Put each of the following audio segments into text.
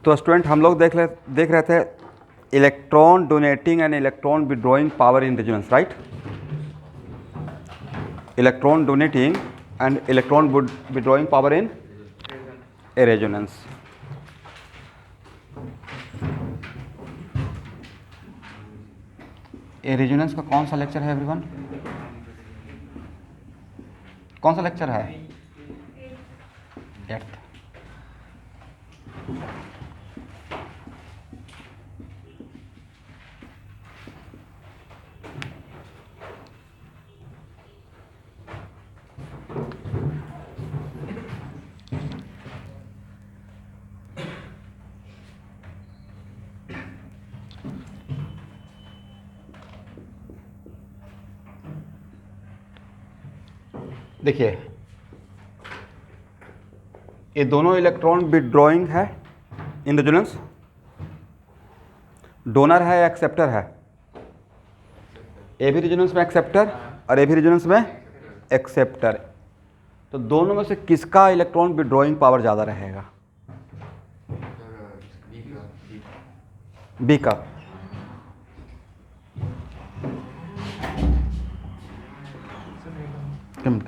तो स्टूडेंट हम लोग देख रहे थे electron donating and electron withdrawing power in resonance, right. Electron donating and electron withdrawing power in A resonance. A resonance का कौन सा लेक्चर है एवरीवन? कौन सा लेक्चर है? 8th। देखिए ये दोनों इलेक्ट्रॉन विड्रॉइंग है इन रेजोनेंस, डोनर है या एक्सेप्टर है? ए भी रेजोनेंस में एक्सेप्टर और ए भी रेजोनेंस में एक्सेप्टर। तो दोनों में से किसका इलेक्ट्रॉन विड्रॉइंग पावर ज़्यादा रहेगा? बी का। कम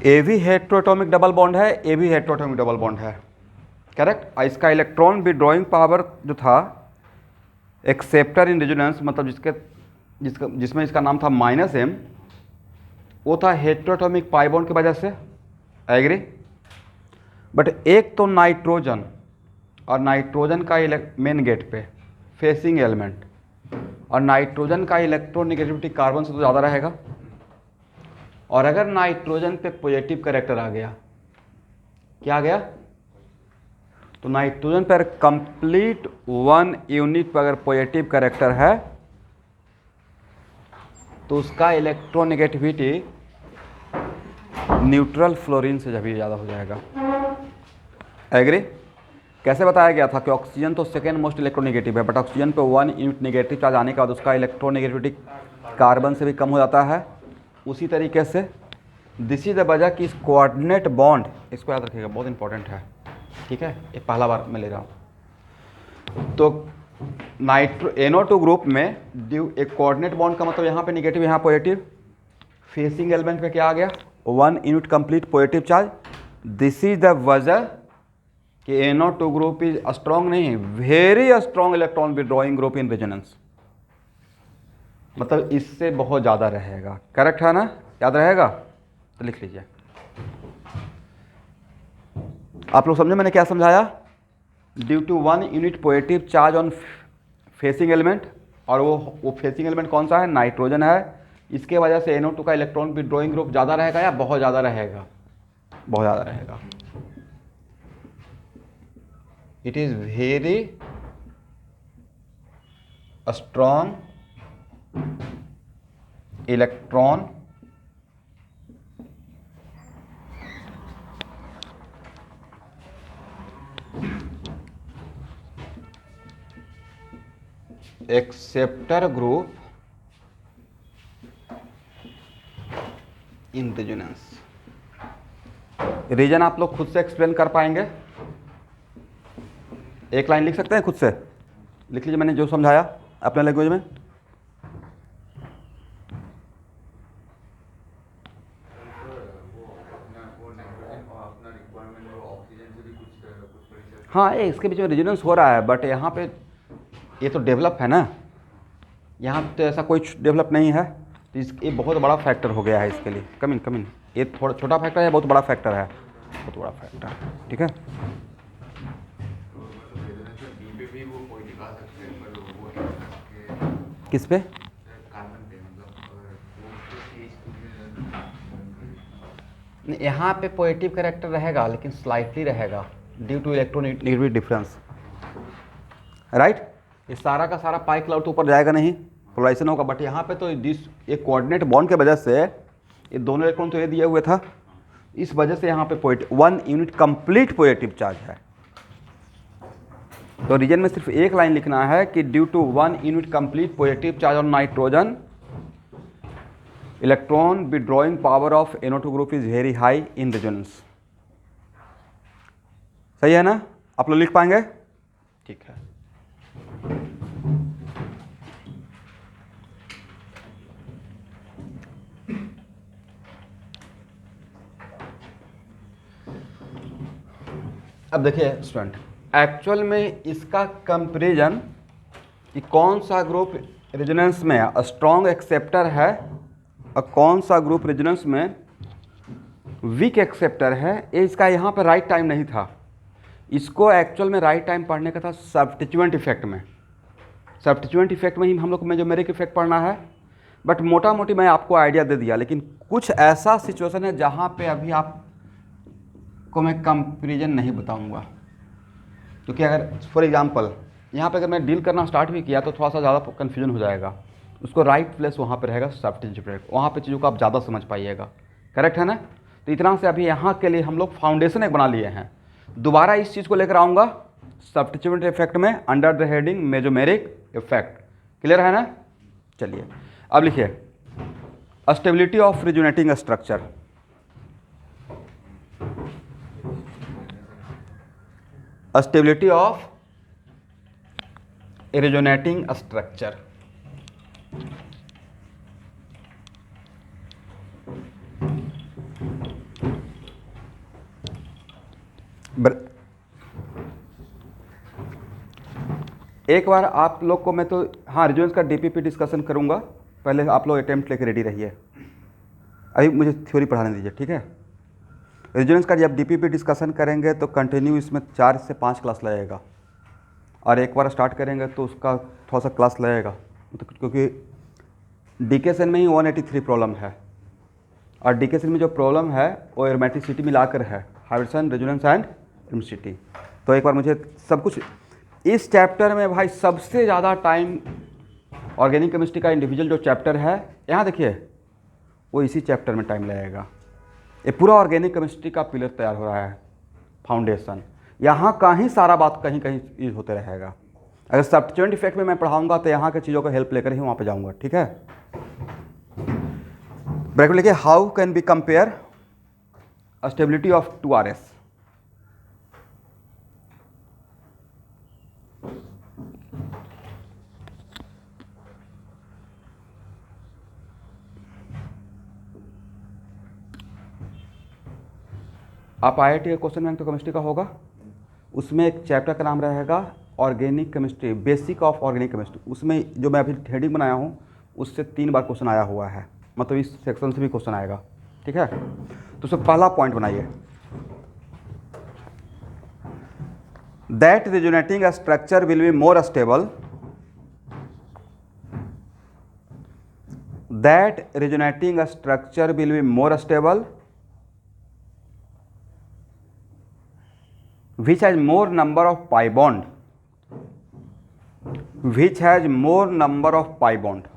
ए भी हेटेरोटॉमिक डबल बॉन्ड है, ए भी हेटेरोटॉमिक डबल बॉन्ड है, करेक्ट। और इसका इलेक्ट्रॉन विड्रॉइंग पावर जो था एक्सेप्टर इन रेजोनेंस, मतलब जिसमें इसका नाम था -m, वो था हेटेरोटॉमिक पाई बॉन्ड की वजह से, एग्री। बट एक तो नाइट्रोजन, और नाइट्रोजन का मेन गेट पे फेसिंग एलिमेंट, और नाइट्रोजन का इलेक्ट्रोनेगेटिविटी कार्बन से तो ज़्यादा रहेगा। और अगर नाइट्रोजन पे पॉजिटिव कैरेक्टर आ गया, क्या आ गया? तो नाइट्रोजन पर कंप्लीट 1 यूनिट पर अगर पॉजिटिव कैरेक्टर है तो उसका इलेक्ट्रोनेगेटिविटी न्यूट्रल फ्लोरीन से जब भी ज़्यादा हो जाएगा, एग्री। कैसे बताया गया था कि ऑक्सीजन तो सेकेंड मोस्ट इलेक्ट्रोनेगेटिव है, बट ऑक्सीजन पे 1 यूनिट नेगेटिव चार्ज आने के बाद उसका इलेक्ट्रोनेगेटिविटी कार्बन से भी कम हो जाता है। उसी तरीके से दिस इज द वजह कि इस कोऑर्डिनेट बॉन्ड, इसको याद रखिएगा, बहुत इंपॉर्टेंट है, ठीक है। ये पहला बार मैं ले रहा हूँ। तो NO2 ग्रुप में एक कोऑर्डिनेट बॉन्ड का मतलब यहाँ पे निगेटिव, यहाँ पॉजिटिव। फेसिंग एलिमेंट पे क्या आ गया? 1 unit complete positive charge. This is the वजह कि NO2 ग्रुप इज स्ट्रॉन्ग नहीं, very strong electron withdrawing group in resonance, मतलब इससे बहुत ज़्यादा रहेगा, करेक्ट है ना? याद रहेगा तो लिख लीजिए। आप लोग समझे मैंने क्या समझाया? Due to 1 unit positive charge on facing element, और वो फेसिंग एलिमेंट कौन सा है? नाइट्रोजन है। इसके वजह से NO2 का इलेक्ट्रॉन विड्रॉइंग ग्रुप ज़्यादा रहेगा या बहुत ज़्यादा रहेगा? बहुत ज़्यादा रहेगा। It is very strong electron acceptor group in resonance. Reason आप लोग खुद से एक्सप्लेन कर पाएंगे? एक लाइन लिख सकते हैं खुद से? लिख लीजिए, मैंने जो समझाया अपने लैंग्वेज में। हाँ, ये इसके बीच में रेजोनेंस हो रहा है, बट यहाँ पे ये तो डेवलप है ना, यहाँ तो ऐसा कोई डेवलप नहीं है, तो ये बहुत बड़ा फैक्टर हो गया है इसके लिए। कम इन ये थोड़ा छोटा फैक्टर है, बहुत बड़ा फैक्टर है, बहुत बड़ा फैक्टर, ठीक है। किस पे? यहाँ पे पॉजिटिव कैरेक्टर रहेगा, लेकिन स्लाइटली रहेगा due to electronegativity difference, right. ये सारा का सारा पाई क्लाउड तो ऊपर जाएगा नहीं, पोलराइजेशन होगा, बट यहाँ पे तो एक कोऑर्डिनेट बॉन्ड के वजह से ये दोनों इलेक्ट्रॉन तो ये दिया हुआ था, इस वजह से यहाँ पे 1 यूनिट कंप्लीट पॉजिटिव चार्ज है, तो रीजन में सिर्फ एक लाइन लिखना है कि due to 1 unit complete positive charge on nitrogen electron withdrawing power of NO2 group is very high in resonance. सही है ना? आप लोग लिख पाएंगे? ठीक है। अब देखिए स्टूडेंट, एक्चुअल में इसका कंपेरिजन कि कौन सा ग्रुप रेजोनेंस में स्ट्रॉन्ग एक्सेप्टर है और कौन सा ग्रुप रेजोनेंस में वीक एक्सेप्टर है, ये इसका यहाँ पर राइट टाइम नहीं था। इसको एक्चुअल में राइट टाइम पढ़ने का था सब्स्टिट्यूएंट इफेक्ट में। सब्स्टिट्यूएंट इफेक्ट में ही हम लोग को मेजोमेरिक इफेक्ट पढ़ना है, बट मोटा मोटी मैं आपको आइडिया दे दिया। लेकिन कुछ ऐसा सिचुएशन है जहाँ पे अभी आपको मैं कंपेरिजन नहीं बताऊँगा, क्योंकि अगर फॉर एग्जांपल यहाँ पे अगर मैं डील करना स्टार्ट भी किया तो थोड़ा सा ज़्यादा कन्फ्यूजन हो जाएगा। उसको राइट प्लेस वहाँ पे रहेगा सब्स्टिट्यूएंट इफेक्ट, वहाँ पे चीज़ों को आप ज़्यादा समझ पाइएगा। करेक्ट है ना? तो इतना से अभी यहाँ के लिए हम लोग फाउंडेशन एक बना लिए हैं। दोबारा इस चीज़ को लेकर आऊँगा सब्स्टिट्यूएंट इफेक्ट में under the heading mesomeric effect. Clear है ना? चलिए अब लिखिए stability of resonating structure. Stability of resonating structure. एक बार आप लोग को मैं तो हाँ रेजोनेंस का डीपीपी डिस्कशन करूंगा, पहले आप लोग अटेम्प्ट लेके रेडी रहिए। अभी मुझे थ्योरी पढ़ाने दीजिए, ठीक है? रेजोनेंस का जब डीपीपी डिस्कशन करेंगे तो कंटिन्यू इसमें 4 से 5 क्लास लगेगा, और एक बार स्टार्ट करेंगे तो उसका थोड़ा सा क्लास लगेगा, क्योंकि डीकेसन में ही 183 प्रॉब्लम है, और डीकेसन में जो प्रॉब्लम है वो एरोमेटिसिटी मिलाकर है, हाइब्रिडेशन, रेजोनेंस एंड एरोमेटिसिटी। तो एक बार मुझे सब कुछ इस चैप्टर में भाई सबसे ज़्यादा टाइम ऑर्गेनिक केमिस्ट्री का इंडिविजुअल जो चैप्टर है, यहाँ देखिए वो इसी चैप्टर में टाइम लगेगा। ये पूरा ऑर्गेनिक केमिस्ट्री का पिलर तैयार हो रहा है, फाउंडेशन। यहाँ का ही सारा बात कहीं कहीं यूज होते रहेगा। अगर सब्स्टिट्यूएंट इफेक्ट में मैं पढ़ाऊंगा तो यहाँ के चीज़ों को हेल्प लेकर ही वहाँ पे जाऊँगा, ठीक है? ब्रैकेट लिखिए how can be compare stability of 2RS। आप IIT के क्वेश्चन बैंक तो केमिस्ट्री का होगा, उसमें एक चैप्टर का नाम रहेगा organic chemistry, basic of organic chemistry. उसमें जो मैं अभी हेडिंग बनाया हूँ उससे 3 बार क्वेश्चन आया हुआ है, मतलब इस सेक्शन से भी क्वेश्चन आएगा, ठीक है? तो उसमें पहला पॉइंट बनाइए, that resonating structure will be more stable, that resonating structure will be more stable which has more number of pi bond, which has more number of pi bond।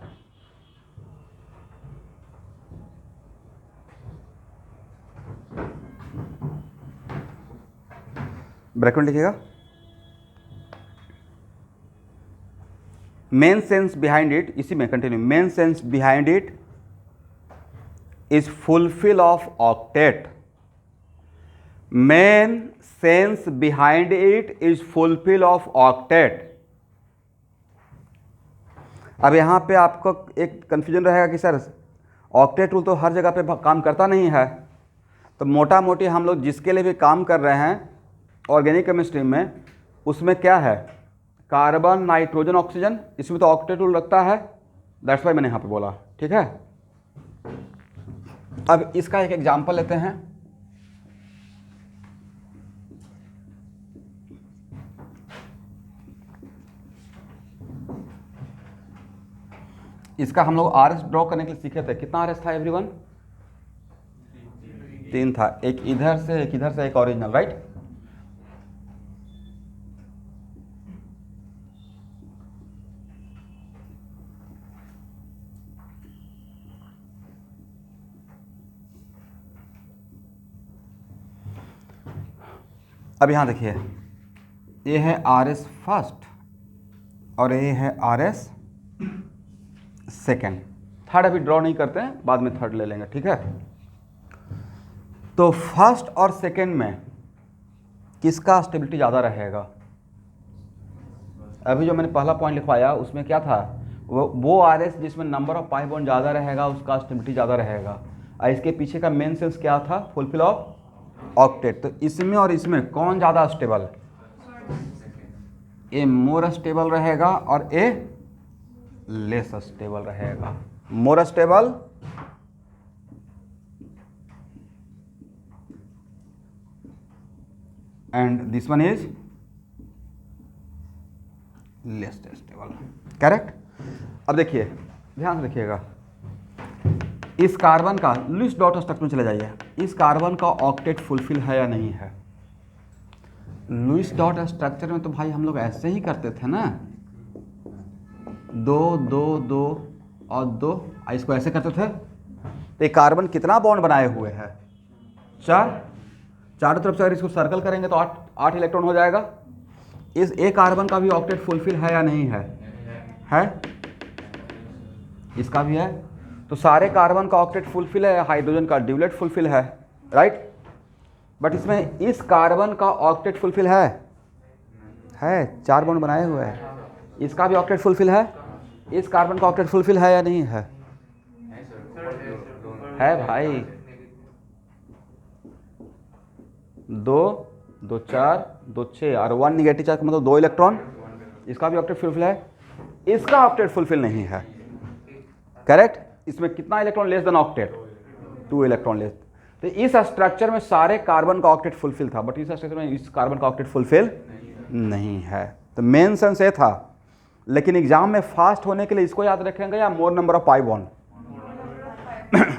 Bracket में लिखिएगा main sense behind it, इसी में continue, main sense behind it is fulfil of octet, main sense behind it is fulfil of octet. अब यहाँ पे आपको एक confusion रहेगा कि सर ऑक्टेट रूल तो हर जगह पे काम करता नहीं है, तो मोटा मोटी हम लोग जिसके लिए भी काम कर रहे हैं ऑर्गेनिक केमिस्ट्री में, उसमें क्या है, कार्बन, नाइट्रोजन, ऑक्सीजन, इसमें तो ऑक्टेट रूल लगता है, दैट्स वाई मैंने यहाँ पे बोला, ठीक है? अब इसका एक एग्जाम्पल लेते हैं। इसका हम लोग RS ड्रॉ करने के लिए सीखे थे। कितना RS था एवरीवन? 3 था, एक इधर से एक इधर से, एक ओरिजिनल, राइट? अब यहाँ देखिए ये है आर एस फर्स्ट और ये है आर एस सेकेंड। थर्ड अभी ड्रॉ नहीं करते हैं, बाद में थर्ड ले लेंगे, ठीक है। तो फर्स्ट और सेकेंड में किसका स्टेबिलिटी ज़्यादा रहेगा? अभी जो मैंने पहला पॉइंट लिखवाया उसमें क्या था, वो आर एस जिसमें नंबर ऑफ पाई बॉन्ड ज़्यादा रहेगा उसका स्टेबिलिटी ज़्यादा रहेगा। और इसके पीछे का मेन सेंस क्या था? Fulfil of octet. तो इसमें और इसमें कौन ज़्यादा स्टेबल? ए मोर स्टेबल रहेगा और ए लेस स्टेबल रहेगा। More stable and this one is less stable, correct. अब देखिए, ध्यान से देखिएगा, इस कार्बन का लुईस डॉट स्ट्रक्चर में चले जाइए, इस कार्बन का ऑक्टेट फुलफिल है या नहीं है? लुईस डॉट स्ट्रक्चर में तो भाई हम लोग ऐसे ही करते थे ना, 2 2 2 और 2, इसको ऐसे करते थे। तो ये कार्बन कितना बॉन्ड बनाए हुए है? 4। चारों तरफ से अगर इसको सर्कल करेंगे तो 8 इलेक्ट्रॉन हो जाएगा। इस ए कार्बन का भी ऑक्टेट फुलफिल है या नहीं है? है, इसका भी है। तो सारे कार्बन का ऑक्टेट फुलफिल है, हाइड्रोजन का ड्यूलेट फुलफिल है, राइट। बट इसमें इस कार्बन का ऑक्टेट फुलफिल है 4 बॉन्ड बनाए हुए हैं। इसका भी ऑक्टेट फुलफिल है, इस कार्बन का ऑक्टेट फुलफिल है या नहीं है? है भाई। 2 2 4 2 6 और 1 निगेटिव चार्ज का मतलब 2 इलेक्ट्रॉन। इसका भी ऑक्टेट फुलफिल है, इसका ऑक्टेट फुलफिल नहीं है, करेक्ट। इसमें कितना electron less than octet? 2 electron less. तो इस स्ट्रक्चर में सारे कार्बन का ऑक्टेट फुलफिल था, बट इस स्ट्रक्चर में इस कार्बन का ऑक्टेट फुलफिल नहीं है। तो मेन सेंस ये था। लेकिन एग्जाम में फास्ट होने के लिए इसको याद रखेंगे या मोर number of pi bond?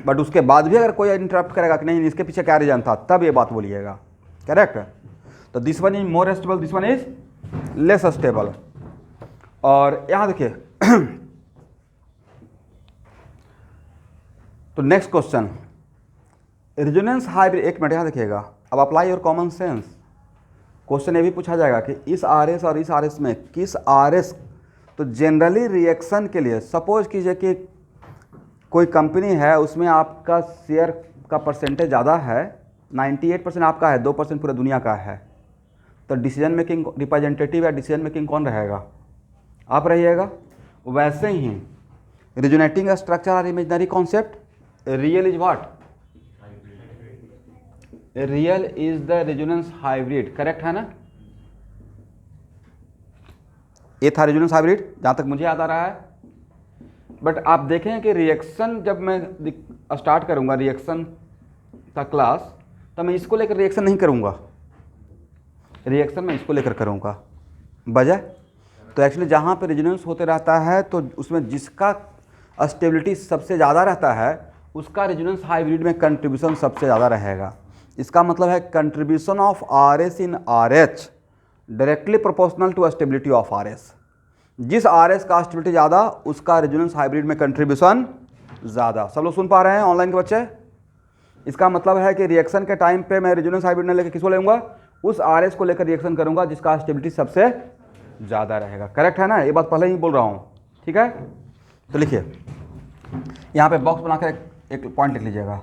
But उसके बाद भी अगर कोई इंटरप्ट करेगा कि नहीं इसके पीछे क्या रीजन था, तब ये बात बोलिएगा, करेक्ट। तो this one is more stable, this one is less stable. और यहां देखिए, तो नेक्स्ट क्वेश्चन, रेजोनेंस हाइब्रिड। एक मिनट यहाँ देखिएगा, अब apply your common sense. Question ये भी पूछा जाएगा कि इस आर एस और इस आर एस में किस आर एस, तो जनरली रिएक्शन के लिए सपोज कीजिए कि कोई कंपनी है, उसमें आपका शेयर का परसेंटेज ज़्यादा है, 98% आपका है, 2% पूरे दुनिया का है। तो डिसीजन मेकिंग रिप्रेजेंटेटिव या डिसीजन मेकिंग कौन रहेगा? आप रहिएगा। वैसे ही रिजोनेटिंग स्ट्रक्चर और imaginary concept, real is what? Real is the resonance hybrid, correct है ना। ये था रेजोनेंस हाइब्रिड जहाँ तक मुझे याद आ रहा है। बट आप देखें कि रिएक्शन जब मैं स्टार्ट करूँगा रिएक्शन का क्लास, तो मैं इसको लेकर रिएक्शन नहीं करूँगा, रिएक्शन मैं इसको लेकर करूँगा बजाय। तो एक्चुअली जहाँ पे रेजोनेंस होते रहता है तो उसमें जिसका स्टेबिलिटी सबसे ज़्यादा रहता है उसका रेजोनेंस हाइब्रिड में कंट्रीब्यूशन सबसे ज़्यादा रहेगा। इसका मतलब है contribution of R S in R H directly proportional to stability of R S. जिस आर एस का स्टेबिलिटी ज़्यादा उसका रेजोनेंस हाइब्रिड में कंट्रीब्यूशन ज़्यादा। सब लोग सुन पा रहे हैं ऑनलाइन के बच्चे? इसका मतलब है कि रिएक्शन के टाइम पे मैं रेजोनेंस हाइब्रिड न लेकर किसको लेऊंगा? उस आर एस को लेकर रिएक्शन करूंगा जिसका स्टेबिलिटी सबसे ज़्यादा रहेगा, करेक्ट है ना। ये बात पहले ही बोल रहा हूँ, ठीक है। तो लिखिए, यहाँ पे बॉक्स बनाकर एक पॉइंट लिख लीजिएगा,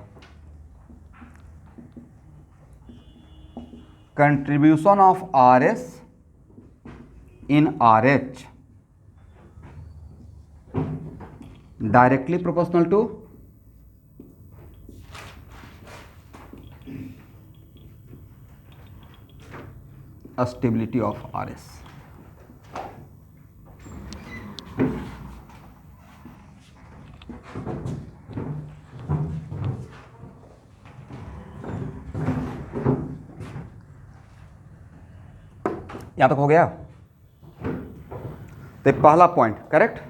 contribution of R S in R H directly proportional to stability of R S. यहां तक हो गया? तो पहला पॉइंट करेक्ट।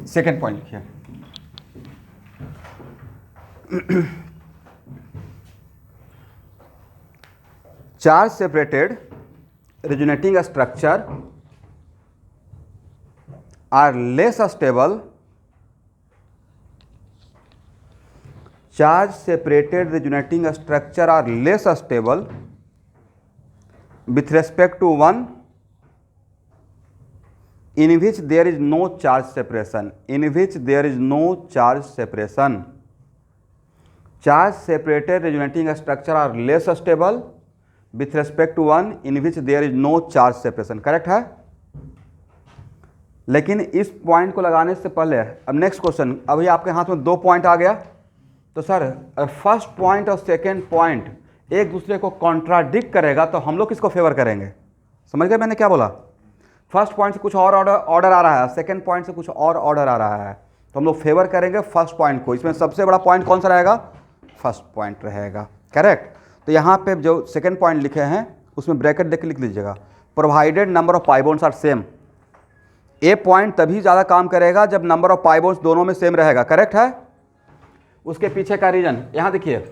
सेकेंड पॉइंट लिखिए, charge separated resonating structure are less stable, charge separated resonating structure are less stable with respect to one in which there is no charge separation, in which there is no charge separation. Charge separated resonating structure are less stable with respect to one in which there is no charge separation. Correct है? लेकिन इस point को लगाने से पहले अब next question, अभी आपके हाथ में 2 पॉइंट आ गया, तो सर फर्स्ट पॉइंट और सेकेंड पॉइंट एक दूसरे को कॉन्ट्राडिक्ट करेगा तो हम लोग किसको फेवर करेंगे? समझ गए मैंने क्या बोला? फर्स्ट पॉइंट से कुछ और ऑर्डर आ रहा है, सेकेंड पॉइंट से कुछ और ऑर्डर आ रहा है, तो हम लोग फेवर करेंगे फर्स्ट पॉइंट को। इसमें सबसे बड़ा पॉइंट कौन सा रहेगा? फर्स्ट पॉइंट रहेगा। करेक्ट? तो यहाँ पे जो सेकेंड पॉइंट लिखे हैं उसमें ब्रैकेट देख के लिख लीजिएगा, provided number of pi bonds are same. A point तभी ज़्यादा काम करेगा जब नंबर ऑफ पाई बॉन्ड्स दोनों में सेम रहेगा। करेक्ट है? उसके पीछे का रीजन यहाँ देखिए,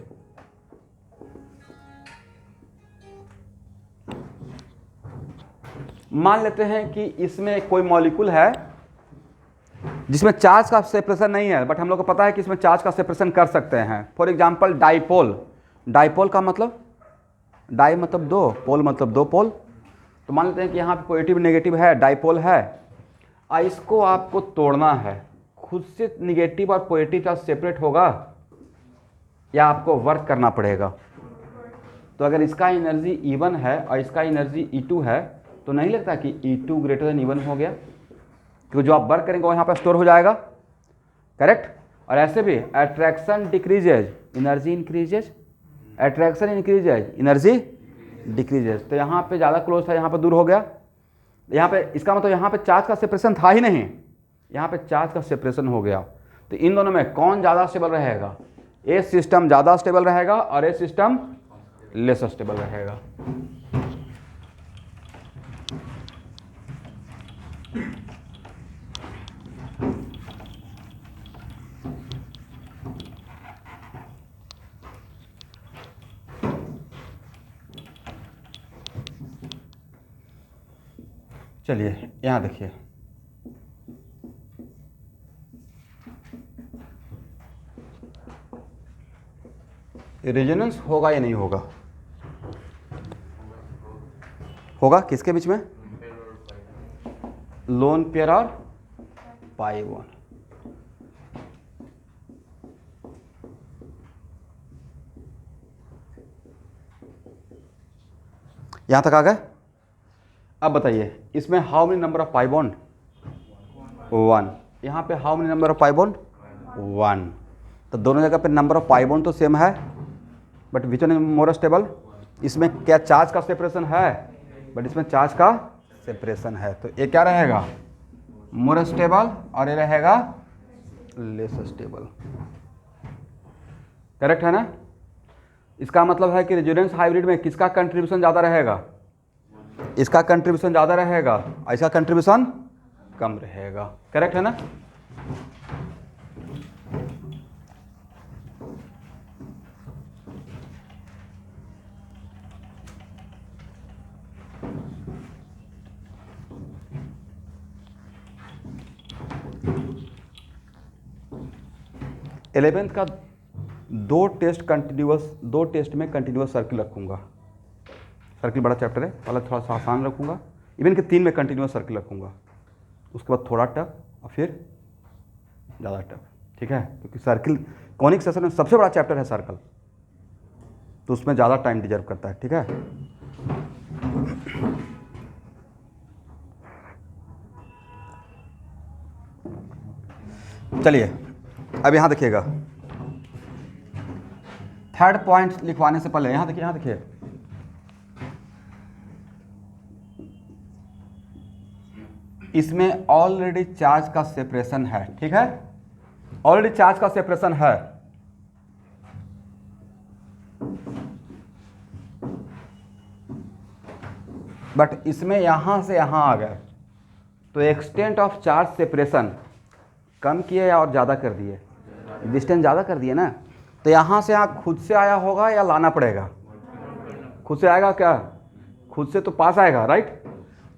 मान लेते हैं कि इसमें कोई मॉलिक्यूल है जिसमें चार्ज का सेपरेशन नहीं है, बट हम लोग को पता है कि इसमें चार्ज का सेपरेशन कर सकते हैं। फॉर एग्जांपल डाइपोल, डाइपोल का मतलब डाई मतलब 2, पोल मतलब 2 पोल। तो मान लेते हैं कि यहाँ पे पॉजिटिव नेगेटिव है, डाइपोल है, इसको आपको तोड़ना है, खुद से निगेटिव और पॉजिटिव चार्ज सेपरेट होगा या आपको वर्क करना पड़ेगा? तो अगर इसका एनर्जी E1 है और इसका एनर्जी E2 है तो नहीं लगता कि E2 ग्रेटर देन E1 हो गया, क्योंकि जो आप वर्क करेंगे वो यहाँ पर स्टोर हो जाएगा। करेक्ट? और ऐसे भी attraction decreases, energy increases, attraction increases, energy decreases. तो यहाँ पे ज़्यादा क्लोज था, यहाँ पे दूर हो गया। यहाँ पे इसका मतलब यहाँ पे चार्ज का सेपरेशन था ही नहीं, यहाँ पे चार्ज का सेपरेशन हो गया। तो इन दोनों में कौन ज़्यादा स्टेबल रहेगा? ए सिस्टम ज़्यादा स्टेबल रहेगा और ए सिस्टम लेस स्टेबल रहेगा। चलिए यहाँ देखिए, रेजोनेंस होगा या नहीं होगा? होगा किसके बीच में? लोन पेयर और पाई बॉन्ड। यहां तक आ गए? अब बताइए इसमें how many number of pi bond? 1। यहाँ पे how many number of pi bond? 1। तो दोनों जगह पे नंबर ऑफ पाई बॉन्ड तो सेम है, but which one is more stable? इसमें क्या चार्ज का सेपरेशन है? बट इसमें चार्ज का सेपरेशन है, तो ये क्या रहेगा? मोर स्टेबल, और ये रहेगा लेस स्टेबल। करेक्ट है ना? इसका मतलब है कि रेजोनेंस हाइब्रिड में किसका कंट्रीब्यूशन ज़्यादा रहेगा? इसका कंट्रीब्यूशन ज़्यादा रहेगा, इसका कंट्रीब्यूशन कम रहेगा। करेक्ट है ना? इलेवेंथ का 2 टेस्ट में कंटिन्यूस सर्किल रखूंगा। सर्किल बड़ा चैप्टर है, पहले थोड़ा सा आसान रखूंगा, इवन के 3 में कंटिन्यूस सर्किल रखूंगा, उसके बाद थोड़ा टफ और फिर ज़्यादा टफ। ठीक है? क्योंकि सर्किल कॉनिक सेक्शन में सबसे बड़ा चैप्टर है सर्कल, तो उसमें ज़्यादा टाइम डिजर्व करता है। ठीक है? चलिए अब यहाँ देखिएगा, थर्ड पॉइंट लिखवाने से पहले यहाँ देखिए, इसमें ऑलरेडी चार्ज का सेपरेशन है। ठीक है? ऑलरेडी चार्ज का सेपरेशन है, बट इसमें यहां से यहां आ गए, तो एक्सटेंट ऑफ चार्ज सेपरेशन कम किए या और ज़्यादा कर दिए? डिस्टेंस ज़्यादा कर दिए ना। तो यहाँ से यहाँ खुद से आया होगा या लाना पड़ेगा? खुद से आएगा क्या? खुद से तो पास आएगा, राइट?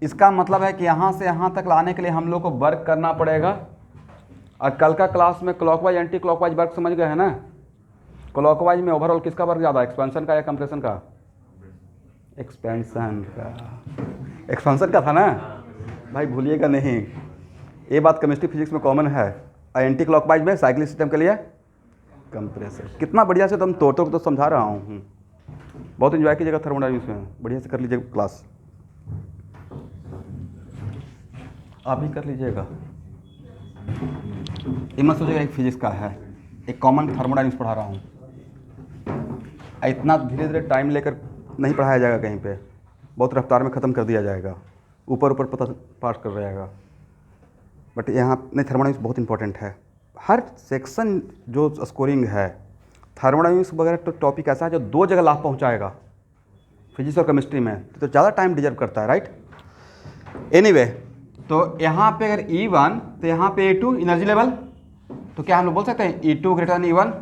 इसका मतलब है कि यहाँ से यहाँ तक लाने के लिए हम लोग को वर्क करना पड़ेगा। और कल का क्लास में क्लॉकवाइज एंटी क्लॉकवाइज वर्क समझ गए हैं ना। क्लॉकवाइज में ओवरऑल किसका वर्क ज़्यादा, एक्सपेंशन का या कंप्रेशन का? एक्सपेंशन का। एक्सपेंशन का था ना भाई, भूलिएगा नहीं, ये बात केमिस्ट्री फिजिक्स में कॉमन है। एंटी क्लॉकवाइज में साइक्लिक सिस्टम के लिए कंप्रेसर। कितना बढ़िया से तुम तोड़ तो समझा रहा हूँ। बहुत इन्जॉय कीजिएगा थर्मोडायनामिक्स में, बढ़िया से कर लीजिएगा क्लास, आप ही कर लीजिएगा। ये मत सोचिएगा एक फिजिक्स का है, एक कॉमन थर्मोडायनामिक्स पढ़ा रहा हूँ। इतना धीरे धीरे टाइम लेकर नहीं पढ़ाया जाएगा कहीं पे, बहुत रफ्तार में ख़त्म कर दिया जाएगा, ऊपर ऊपर पता पास कर जाएगा। बट यहाँ नहीं, थर्मोडायनामिक्स बहुत इंपॉर्टेंट है। हर सेक्शन जो स्कोरिंग है थर्मोडायनामिक्स वगैरह तो टॉपिक ऐसा है जो 2 जगह लाभ पहुँचाएगा, फिजिक्स और केमिस्ट्री में, तो ज़्यादा टाइम डिजर्व करता है, राइट। एनीवे, तो यहाँ पे अगर E1 तो यहाँ पे E2 एनर्जी लेवल, तो क्या हम लोग बोल सकते हैं E2 greater than E1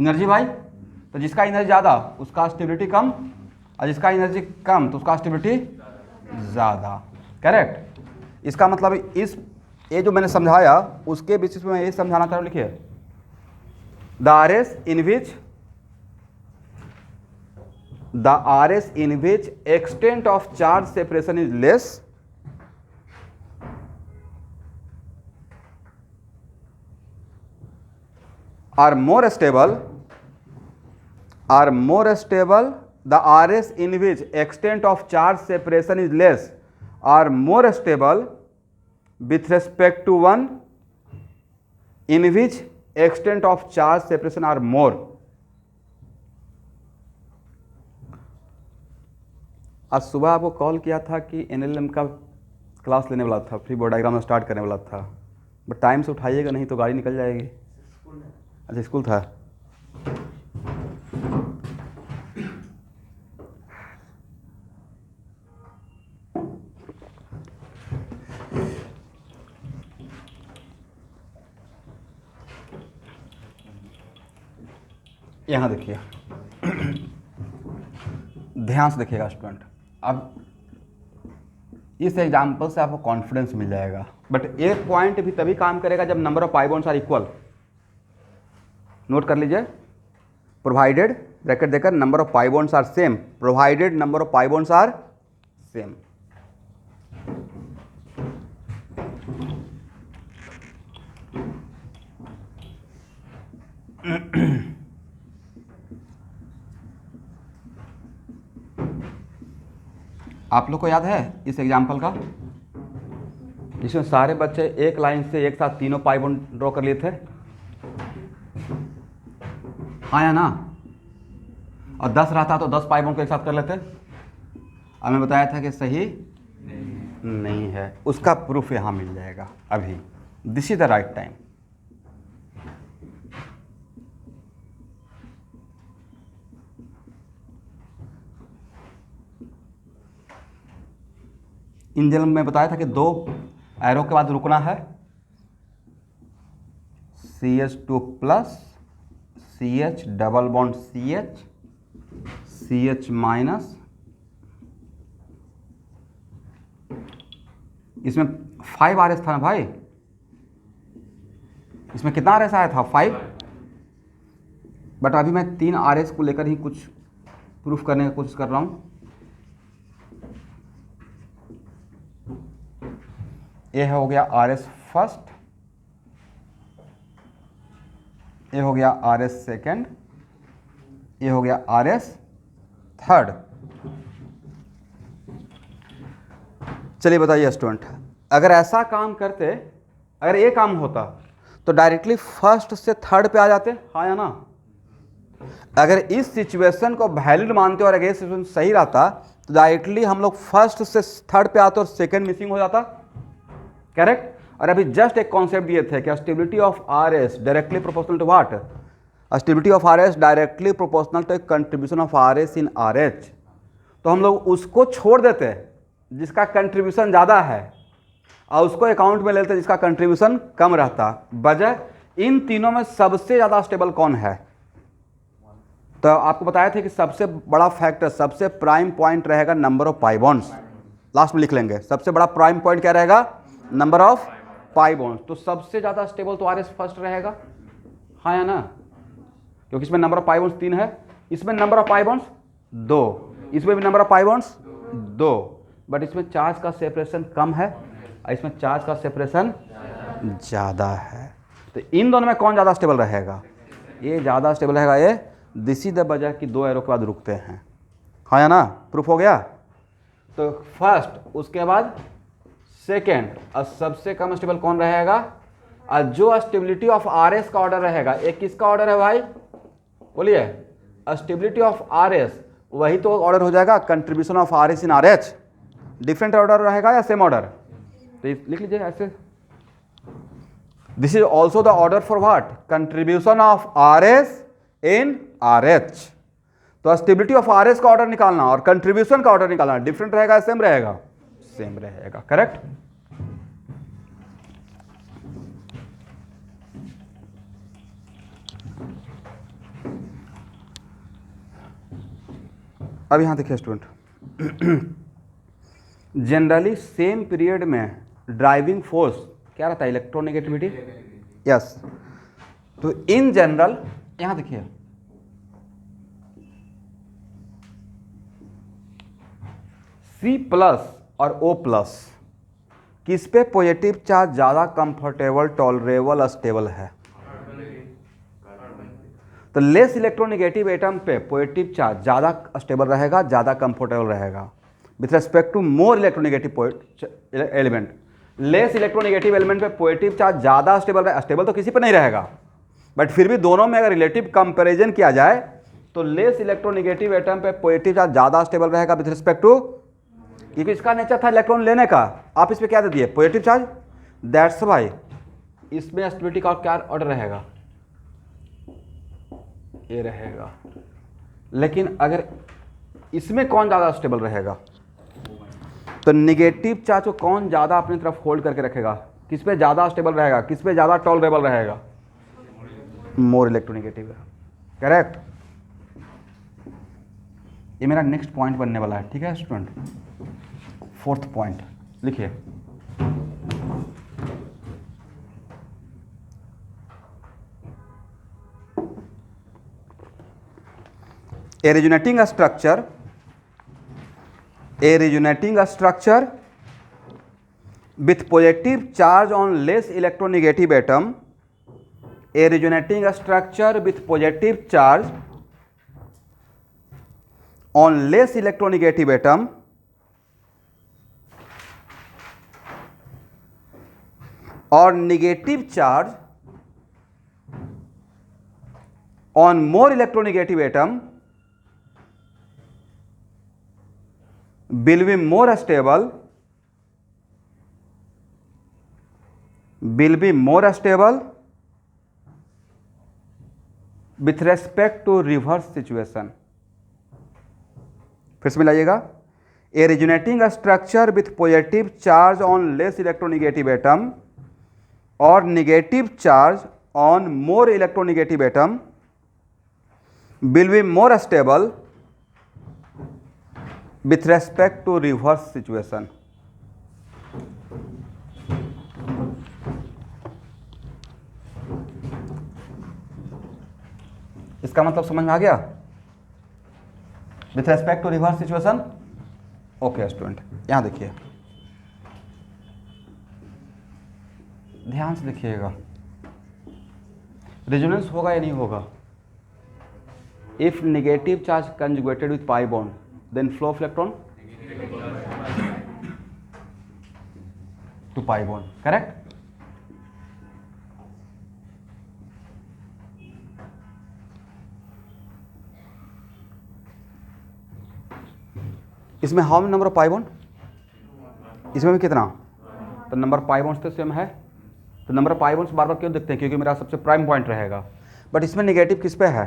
energy भाई। तो जिसका एनर्जी ज़्यादा उसका स्टेबिलिटी कम, और जिसका एनर्जी कम तो उसका स्टेबिलिटी ज़्यादा, करेक्ट। इसका मतलब इस ये जो मैंने समझाया उसके बेसिस पे मैं ये समझाना चाह रहा हूँ। लिखिए, the RS in which extent of charge separation is less are more stable, the RS in which extent of charge separation is less are more stable with respect to one in which extent of charge separation are more। आज सुबह आपको call किया था कि NLM का class लेने वाला था, फ्री बॉडी डायग्राम स्टार्ट करने वाला था, बट टाइम से उठाइएगा नहीं तो गाड़ी निकल जाएगी। अच्छा, स्कूल था। यहाँ देखिए, ध्यान से देखिएगा स्टूडेंट। अब इस एग्जाम्पल से आपको कॉन्फिडेंस मिल जाएगा, बट एक पॉइंट भी तभी काम करेगा जब number of pi bonds are equal. Note कर लीजिए, प्रोवाइडेड ब्रैकेट देकर number of pi bonds are same, provided number of pi bonds are same. आप लोग को याद है इस एग्जाम्पल का, जिसमें सारे बच्चे एक लाइन से एक साथ तीनों पाई बॉन्ड ड्रॉ कर लिए थे, आया ना, और 10 रहता तो 10 पाई बॉन्ड को एक साथ कर लेते। अब मैं बताया था कि सही नहीं है, उसका प्रूफ यहाँ मिल जाएगा अभी। This is the right time. Engine में बताया था कि 2 एरो के बाद रुकना है, CH2 plus CH double bond CH minus, इसमें 5 RS था ना भाई, इसमें कितना RS आया था 5, बट अभी मैं 3 RS को लेकर ही कुछ प्रूफ करने की कोशिश कर रहा हूं। ये हो गया RS फर्स्ट, ये हो गया RS सेकेंड, ये हो गया RS थर्ड। चलिए बताइए स्टूडेंट, अगर ऐसा काम करते, अगर ये काम होता तो डायरेक्टली फर्स्ट से थर्ड पे आ जाते, हाँ या ना। अगर इस सिचुएशन को वैलिड मानते और अगर ये सिचुएशन सही रहता तो डायरेक्टली हम लोग फर्स्ट से थर्ड पे आते और सेकेंड मिसिंग हो जाता, करेक्ट। और अभी जस्ट एक कॉन्सेप्ट दिए थे कि stability of RS directly proportional to what, stability of RS directly proportional to contribution of RS in RH। तो हम लोग उसको छोड़ देते जिसका कंट्रीब्यूशन ज़्यादा है और उसको अकाउंट में लेते जिसका कंट्रीब्यूशन कम रहता। वजह, इन तीनों में सबसे ज़्यादा स्टेबल कौन है? तो आपको बताया था कि सबसे बड़ा फैक्टर, सबसे प्राइम पॉइंट रहेगा number of pi bonds, last में लिख लेंगे। सबसे बड़ा प्राइम पॉइंट क्या रहेगा, नंबर ऑफ पाई बॉन्ड्स। तो सबसे ज़्यादा स्टेबल तो RS फर्स्ट रहेगा, हाँ या ना, क्योंकि इसमें नंबर ऑफ पाई बॉन्ड्स 3 है, इसमें नंबर ऑफ पाई बॉन्ड्स 2, इसमें भी number of pi bonds 2, but इसमें चार्ज का सेपरेशन कम है और इसमें चार्ज का सेपरेशन ज़्यादा है। तो इन दोनों में कौन ज़्यादा स्टेबल रहेगा, ये ज़्यादा स्टेबल रहेगा, ये दिस इज द वजह कि 2 एरो के बाद रुकते हैं, हाँ या ना, प्रूफ हो गया। तो फर्स्ट, उसके बाद सेकेंड, और सबसे कम स्टेबल कौन रहेगा, और जो स्टेबिलिटी ऑफ RS का ऑर्डर रहेगा, एक किसका ऑर्डर है भाई, बोलिए, स्टेबिलिटी ऑफ RS, वही तो ऑर्डर हो जाएगा contribution of RS in RH। Different order रहेगा या सेम ऑर्डर, तो लिख लीजिए ऐसे, this is also the order for what, contribution of RS in RH। तो स्टेबिलिटी ऑफ RS का ऑर्डर निकालना और कंट्रीब्यूशन का ऑर्डर निकालना, डिफरेंट रहेगा, सेम रहेगा, सेम रहेगा, करेक्ट। अब यहां देखिए स्टूडेंट, जनरली सेम पीरियड में ड्राइविंग फोर्स क्या रहता है, इलेक्ट्रोनेगेटिविटी, यस। तो इन जनरल यहां देखिए, C+ और O+ किस पे पॉजिटिव चार्ज ज़्यादा कंफर्टेबल, टॉलरेबल, स्टेबल है, तो लेस इलेक्ट्रोनेगेटिव एटम पे पॉजिटिव चार्ज ज़्यादा स्टेबल रहेगा, ज़्यादा कंफर्टेबल रहेगा with respect to more electronegative element. Less electronegative element पे पॉजिटिव चार्ज ज़्यादा स्टेबल रहेगा, स्टेबल तो किसी पे नहीं रहेगा, बट फिर भी दोनों में अगर रिलेटिव कंपेरिजन किया जाए तो लेस इलेक्ट्रोनेगेटिव एटम पे पॉजिटिव चार्ज ज़्यादा स्टेबल रहेगा विथ रिस्पेक्ट टू, क्योंकि इसका नेचर था इलेक्ट्रॉन लेने का, आप इस पर क्या दे दिए, पॉजिटिव चार्ज, दैट्स वाई इसमें स्टेबिलिटी का क्या ऑर्डर रहेगा, ये रहेगा। लेकिन अगर इसमें कौन ज़्यादा स्टेबल रहेगा, तो नेगेटिव चार्ज को कौन ज़्यादा अपनी तरफ होल्ड करके रखेगा, किस पे ज़्यादा स्टेबल रहेगा, किस पे ज़्यादा टॉलरेबल रहेगा, मोर इलेक्ट्रोनेगेटिव है, करेक्ट। ये मेरा नेक्स्ट पॉइंट बनने वाला है, ठीक है स्टूडेंट। 4th पॉइंट लिखिए, a resonating structure with positive charge on less electronegative atom, a resonating structure with positive charge on less electronegative atom or negative charge on more electronegative atom will be more stable with respect to reverse situation। फिर से मिलाइएगा, a resonating structure with positive charge on less electronegative atom or negative charge on more electronegative atom will be more stable with respect to reverse situation। इसका मतलब समझ में आ गया, with respect to reverse situation. Okay student, यहां देखिए, ध्यान से देखिएगा, रेजोनेंस होगा या नहीं होगा, if negative charge conjugated with pi bond then flow of electron to pi bond, correct। इसमें how many number of pi bond, इसमें भी कितना, तो नंबर पाई बॉन्ड्स तो सेम है, तो नंबर ऑफ पाई बॉन्ड्स बार बार क्यों देखते हैं, क्योंकि मेरा सबसे प्राइम पॉइंट रहेगा, बट इसमें नेगेटिव किस पे है,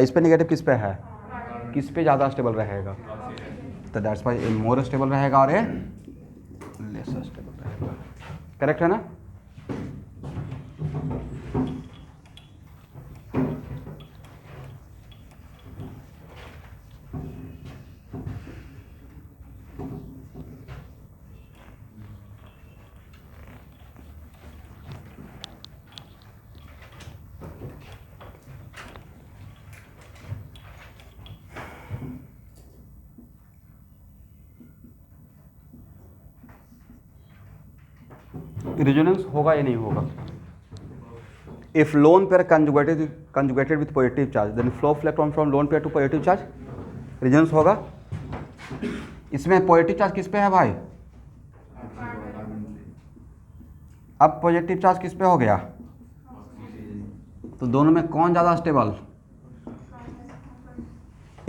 इस पे नेगेटिव किस पे है, किस पे ज़्यादा स्टेबल रहेगा, तो that's why A more stable रहेगा और ए लेस स्टेबल रहेगा, करेक्ट है ना। रेजोनेंस होगा या नहीं होगा? If lone pair conjugated with positive charge then flow of electron from lone pair to positive charge, resonance होगा। इसमें पॉजिटिव चार्ज किस पे है भाई? अब पॉजिटिव चार्ज किस पे हो गया? तो दोनों में कौन ज़्यादा स्टेबल,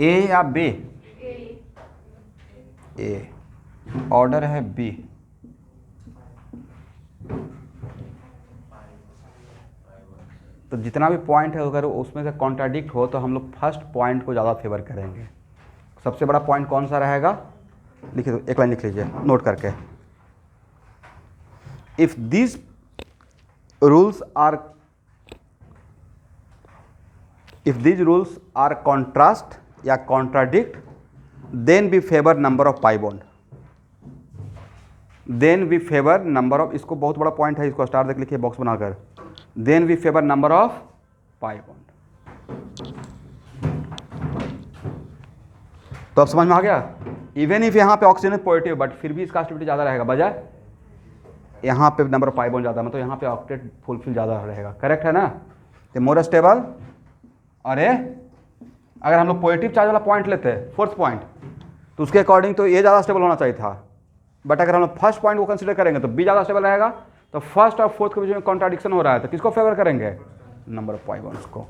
ए या बी? ए, ऑर्डर है बी। तो जितना भी पॉइंट है अगर उसमें से कॉन्ट्राडिक्ट हो तो हम लोग फर्स्ट पॉइंट को ज़्यादा फेवर करेंगे। सबसे बड़ा पॉइंट कौन सा रहेगा? लिखिए, एक लाइन लिख लीजिए नोट करके। If this rules are contrast या contradict then we favour number of pi bond, then we favour number of, इसको बहुत बड़ा पॉइंट है, इसको स्टार देख लिखिए बॉक्स बनाकर, then we favour number of pi bond. तो अब समझ में आ गया? इवन इफ यहाँ पे ऑक्सीजन पॉजिटिव बट फिर भी इसका स्टेबिलिटी ज़्यादा रहेगा, बजाय यहाँ पे नंबर ऑफ पाई बॉन्ड ज़्यादा, मतलब यहाँ पे ऑक्टेट फुलफिल ज़्यादा रहेगा। करेक्ट है ना? तो मोर स्टेबल। अरे अगर हम लोग पॉजिटिव चार्ज वाला पॉइंट लेते हैं, फोर्थ पॉइंट, तो उसके अकॉर्डिंग तो ये ज़्यादा स्टेबल होना चाहिए था, बट अगर हम लोग फर्स्ट पॉइंट को कंसीडर करेंगे तो बी ज़्यादा स्टेबल रहेगा। तो फर्स्ट और फोर्थ के बीच में कॉन्ट्राडिक्शन हो रहा है, तो किसको फेवर करेंगे? नंबर ऑफ पाई बॉन्ड्स को।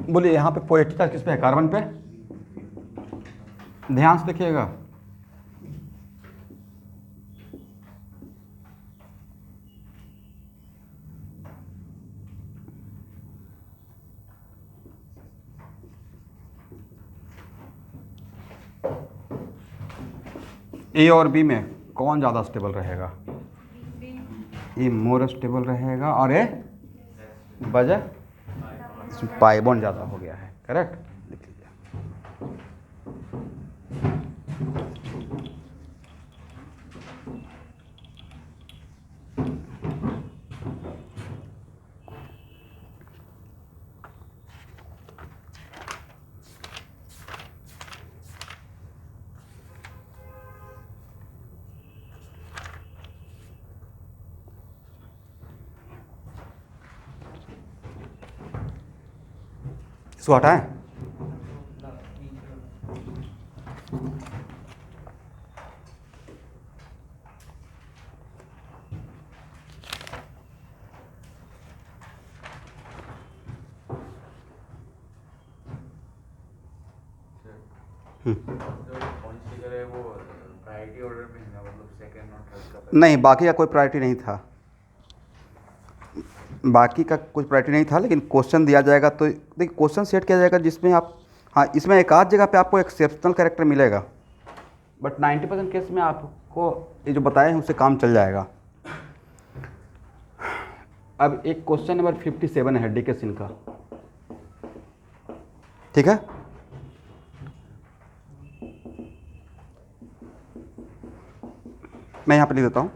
बोलिए यहाँ पे पॉजिटिव चार्ज किस पे है? कार्बन पे। ध्यान से देखिएगा, ए और बी में कौन ज़्यादा स्टेबल रहेगा? ए मोर स्टेबल रहेगा और ए वजह पाई बॉन्ड ज़्यादा हो गया है। करेक्ट, लिख लीजिए। इसको हटाएं। नहीं, बाकी का कोई प्रायोरिटी नहीं था, बाकी का कुछ प्रायोरिटी नहीं था, लेकिन क्वेश्चन दिया जाएगा तो देखिए क्वेश्चन सेट किया जाएगा जिसमें आप, हाँ इसमें एक आध जगह पे आपको एक्सेप्शनल कैरेक्टर मिलेगा, बट 90% केस में आपको ये जो बताए हैं उससे काम चल जाएगा। अब एक क्वेश्चन नंबर 57 है डी के सिंह का, ठीक है? मैं यहाँ पे लिख देता हूँ।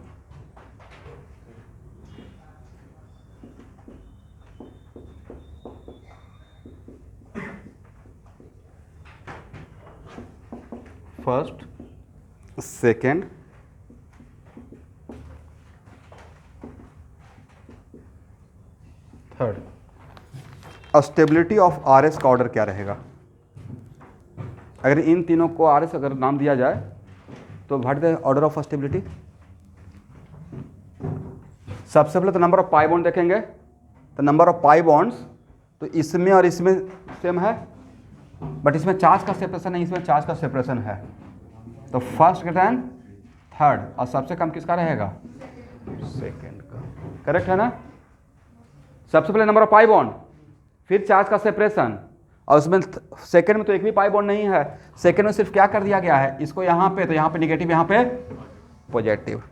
First, second, third, stability of RS का ऑर्डर क्या रहेगा? अगर इन तीनों को आरएस अगर नाम दिया जाए तो what the order of stability? सबसे पहले तो नंबर ऑफ पाई बॉन्ड देखेंगे, तो नंबर ऑफ पाई बॉन्ड्स तो इसमें और इसमें सेम है, बट इसमें चार्ज का सेपरेशन नहीं, इसमें चार्ज का सेपरेशन है। तो फर्स्ट ग्रेटर देन थर्ड, और सबसे कम किसका रहेगा? सेकेंड का। करेक्ट है ना? सबसे पहले नंबर ऑफ पाई बॉन्ड, फिर चार्ज का सेपरेशन, और उसमें सेकेंड में तो एक भी पाई बॉन्ड नहीं है। सेकेंड में सिर्फ क्या कर दिया गया है, इसको यहाँ पे, तो यहाँ पे निगेटिव, यहाँ पे पॉजिटिव।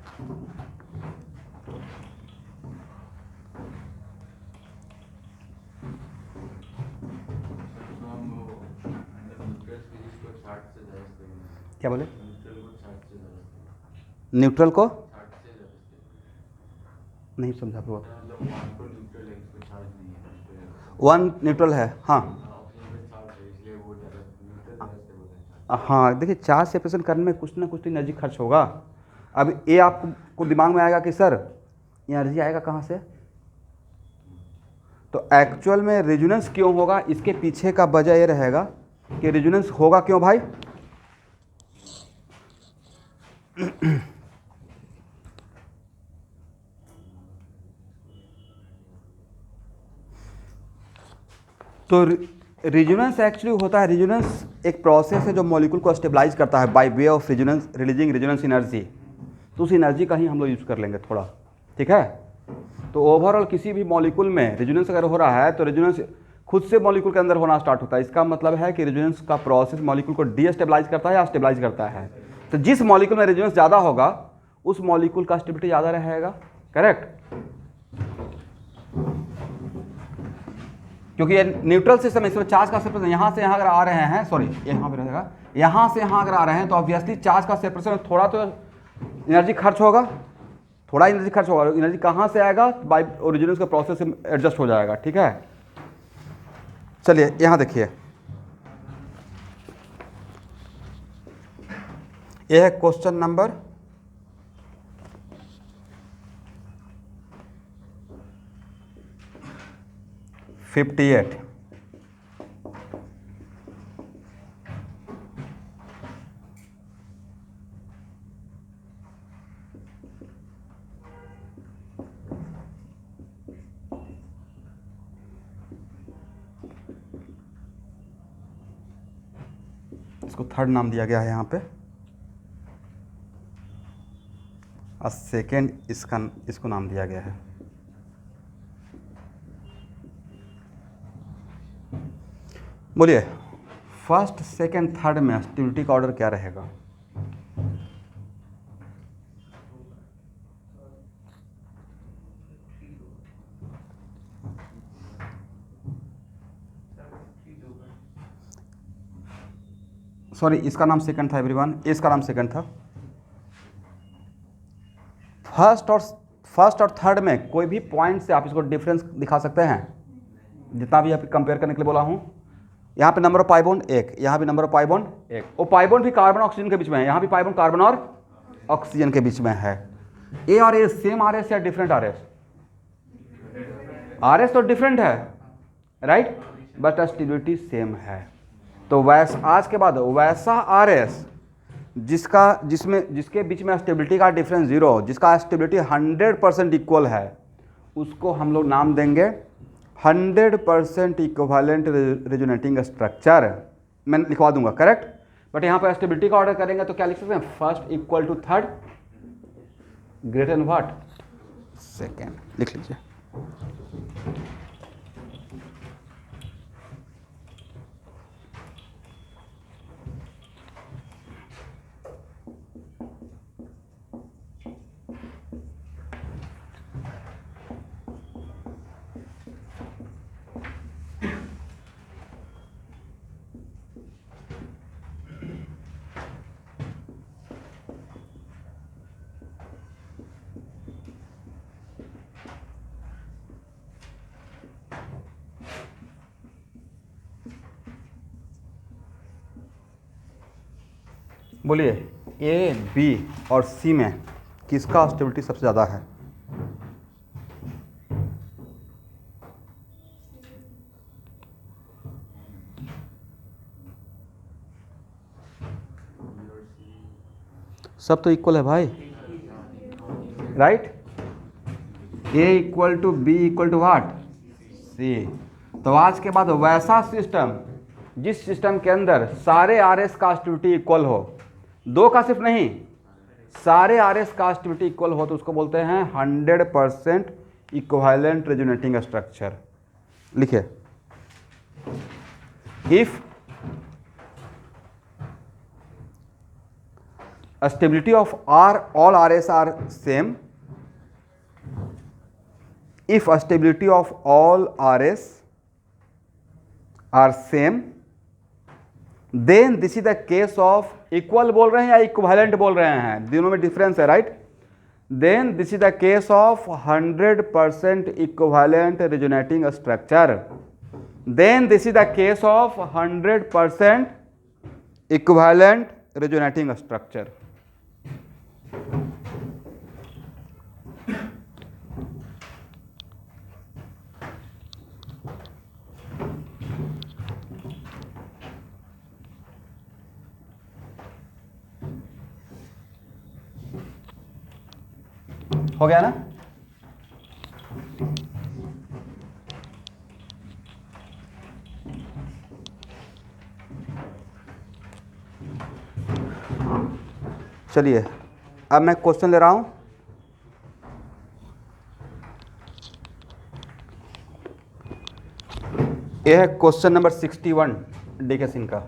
क्या बोले? न्यूट्रल को नहीं समझा पूरा। वन न्यूट्रल है, हाँ हाँ। देखिए चार्ज सेपरेशन करने में कुछ ना कुछ तो एनर्जी खर्च होगा। अब ये आपको दिमाग में आएगा कि सर एनर्जी आएगा कहाँ से, तो एक्चुअल में रेजोनेंस क्यों होगा, इसके पीछे का वजह ये रहेगा कि रेजोनेंस होगा क्यों भाई। तो रेजोनेंस एक्चुअली होता है, रेजोनेंस एक प्रोसेस है जो मॉलिक्यूल को स्टेबलाइज करता है by way of resonance, releasing resonance energy. तो उस एनर्जी का ही हम लोग यूज़ कर लेंगे थोड़ा, ठीक है। तो ओवरऑल किसी भी मॉलिक्यूल में रेजोनेंस अगर हो रहा है तो रेजोनेंस खुद से मॉलिक्यूल के अंदर होना स्टार्ट होता है। इसका मतलब है कि रेजोनेंस का प्रोसेस मॉलिक्यूल को डीस्टेबलाइज करता है या स्टेबलाइज करता है। तो जिस मॉलिक्यूल में रेजोनेंस ज़्यादा होगा उस मॉलिक्यूल का स्टेबिलिटी ज़्यादा रहेगा, करेक्ट। क्योंकि ये न्यूट्रल सिस्टम है, इसमें चार्ज का सेपरेशन यहाँ से यहाँ अगर आ रहे हैं, सॉरी यहाँ पे रहेगा, यहाँ से यहाँ अगर आ रहे हैं तो ऑब्वियसली चार्ज का सेपरेशन थोड़ा तो एनर्जी खर्च होगा, थोड़ा एनर्जी खर्च होगा। एनर्जी कहाँ से आएगा, बाय रेजोनेंस का प्रोसेस से एडजस्ट हो जाएगा, ठीक है। चलिए यहाँ देखिए, यह है क्वेश्चन नंबर 58। इसको थर्ड नाम दिया गया है यहाँ पे, और सेकेंड इसको नाम दिया गया है। बोलिए फर्स्ट सेकेंड थर्ड में स्टेबिलिटी का ऑर्डर क्या रहेगा। सॉरी इसका नाम सेकंड था एवरीवन, इसका नाम सेकंड था। फर्स्ट और थर्ड में कोई भी पॉइंट से आप इसको डिफरेंस दिखा सकते हैं, जितना भी आप कंपेयर करने के लिए बोला हूं। यहाँ पे नंबर ऑफ पाई बॉन्ड 1, यहाँ भी नंबर ऑफ पाई बॉन्ड 1। वो पाई बॉन्ड भी कार्बन ऑक्सीजन के बीच में है, यहाँ भी पाई बॉन्ड कार्बन और ऑक्सीजन के बीच में है। ए और ए सेम आर एस या different R S? R S तो डिफरेंट है, राइट, बट स्टेबिलिटी सेम है। तो वैसा आज के बाद वैसा आर एस जिसके बीच में स्टेबिलिटी का डिफरेंस 0, जिसका स्टेबिलिटी 100% इक्वल है, उसको हम लोग नाम देंगे 100% इक्विवेलेंट रेजोनेटिंग स्ट्रक्चर। मैं लिखवा दूंगा, करेक्ट। बट यहाँ पर स्टेबिलिटी का ऑर्डर करेंगे तो क्या लिख सकते हैं, first equal to third greater than what, second, लिख लीजिए। बोलिए ए, बी और सी में किसका स्टेबिलिटी सबसे ज़्यादा है? सब तो इक्वल है भाई, right. A equal to B equal to what, C. तो आज के बाद वैसा सिस्टम जिस सिस्टम के अंदर सारे आर एस का स्टेबिलिटी इक्वल हो, दो का सिर्फ नहीं, सारे आर एस का स्टेबिलिटी इक्वल हो, तो उसको बोलते हैं 100% इक्विवेलेंट रेजोनेटिंग स्ट्रक्चर। लिखिए, if stability of all RS are same, if stability of all RS are same, then this is the case of equal बोल रहे हैं या equivalent बोल रहे हैं, दोनों में डिफरेंस है, right. then this is the case of 100% equivalent resonating structure. Then this is the case of 100% equivalent resonating structure. हो गया ना? चलिए अब मैं क्वेश्चन ले रहा हूं। यह है क्वेश्चन नंबर 61 डीके सिंह का।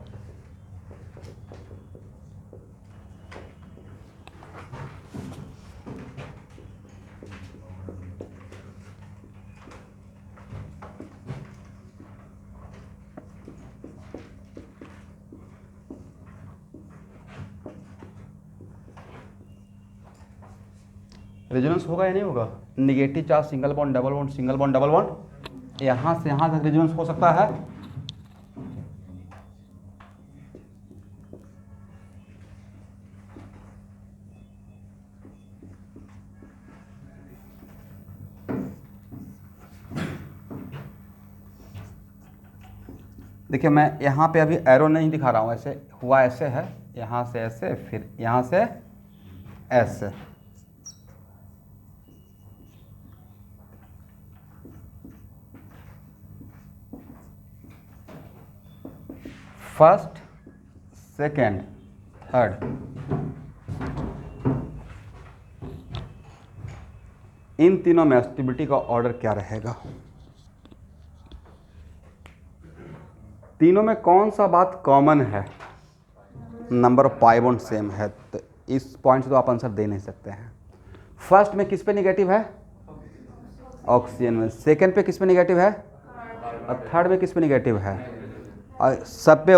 रेजोनेंस होगा या नहीं होगा? Negative charge single bond double bond, single bond double bond, यहां से यहां तक रेजोनेंस हो सकता है। देखिए मैं यहाँ पे अभी एरो नहीं दिखा रहा हूँ, ऐसे हुआ, ऐसे है, यहाँ से ऐसे, फिर यहाँ से ऐसे। फर्स्ट, सेकेंड, थर्ड, इन तीनों में स्टेबिलिटी का ऑर्डर क्या रहेगा? तीनों में कौन सा बात कॉमन है? Number of pi bond same है, तो इस पॉइंट से तो आप आंसर दे नहीं सकते हैं। फर्स्ट में किस पे निगेटिव है? ऑक्सीजन में। सेकेंड पे किस पे निगेटिव है? और थर्ड में किस पे निगेटिव है? और सब पे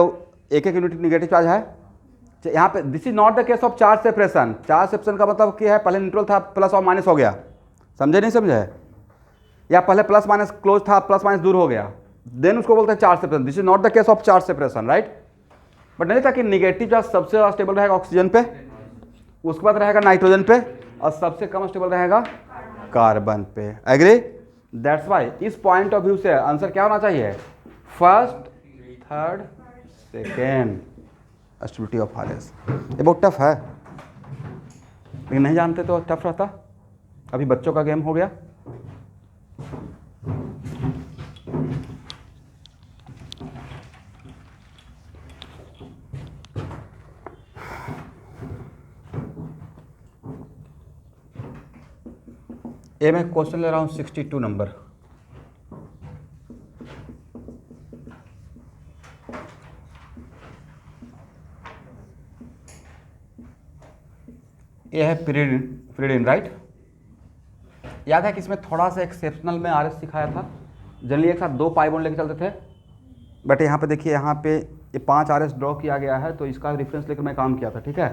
एक एक यूनिट निगेटिव चार्ज है। यहाँ पे this is not the case of charge separation. Charge separation का मतलब क्या है? पहले न्यूट्रल था, प्लस और माइनस हो गया, समझे नहीं समझे? या पहले प्लस माइनस क्लोज था, प्लस माइनस दूर हो गया, देन उसको बोलते हैं charge separation. This is not the case of charge separation, right? But नहीं था कि निगेटिव चार्ज सबसे ज़्यादा स्टेबल रहेगा ऑक्सीजन पे, उसके बाद रहेगा नाइट्रोजन पे, और सबसे कम स्टेबल रहेगा कार्बन पे। एग्री? दैट्स वाई इस पॉइंट ऑफ व्यू से आंसर क्या होना चाहिए? First, third, second stability of RS. ये बहुत टफ है, लेकिन नहीं जानते तो टफ रहता। अभी बच्चों का गेम हो गया। ये मैं क्वेश्चन ले रहा हूँ 62 नंबर। ये है pyridine, राइट? याद है कि इसमें थोड़ा सा एक्सेप्शनल में आरएस सिखाया था। जनरली एक साथ 2 पाई बॉन्ड लेके चलते थे, बट यहाँ पे देखिए, यहाँ पे ये 5 आरएस ड्रॉ किया गया है, तो इसका रेफरेंस लेकर मैं काम किया था, ठीक है?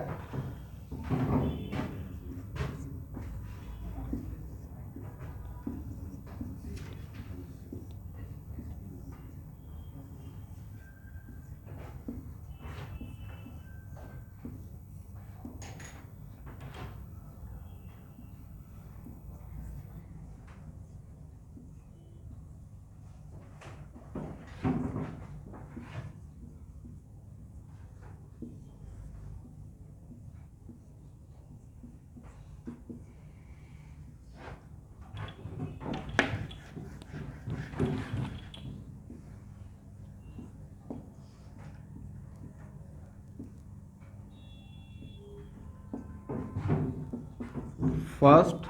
First,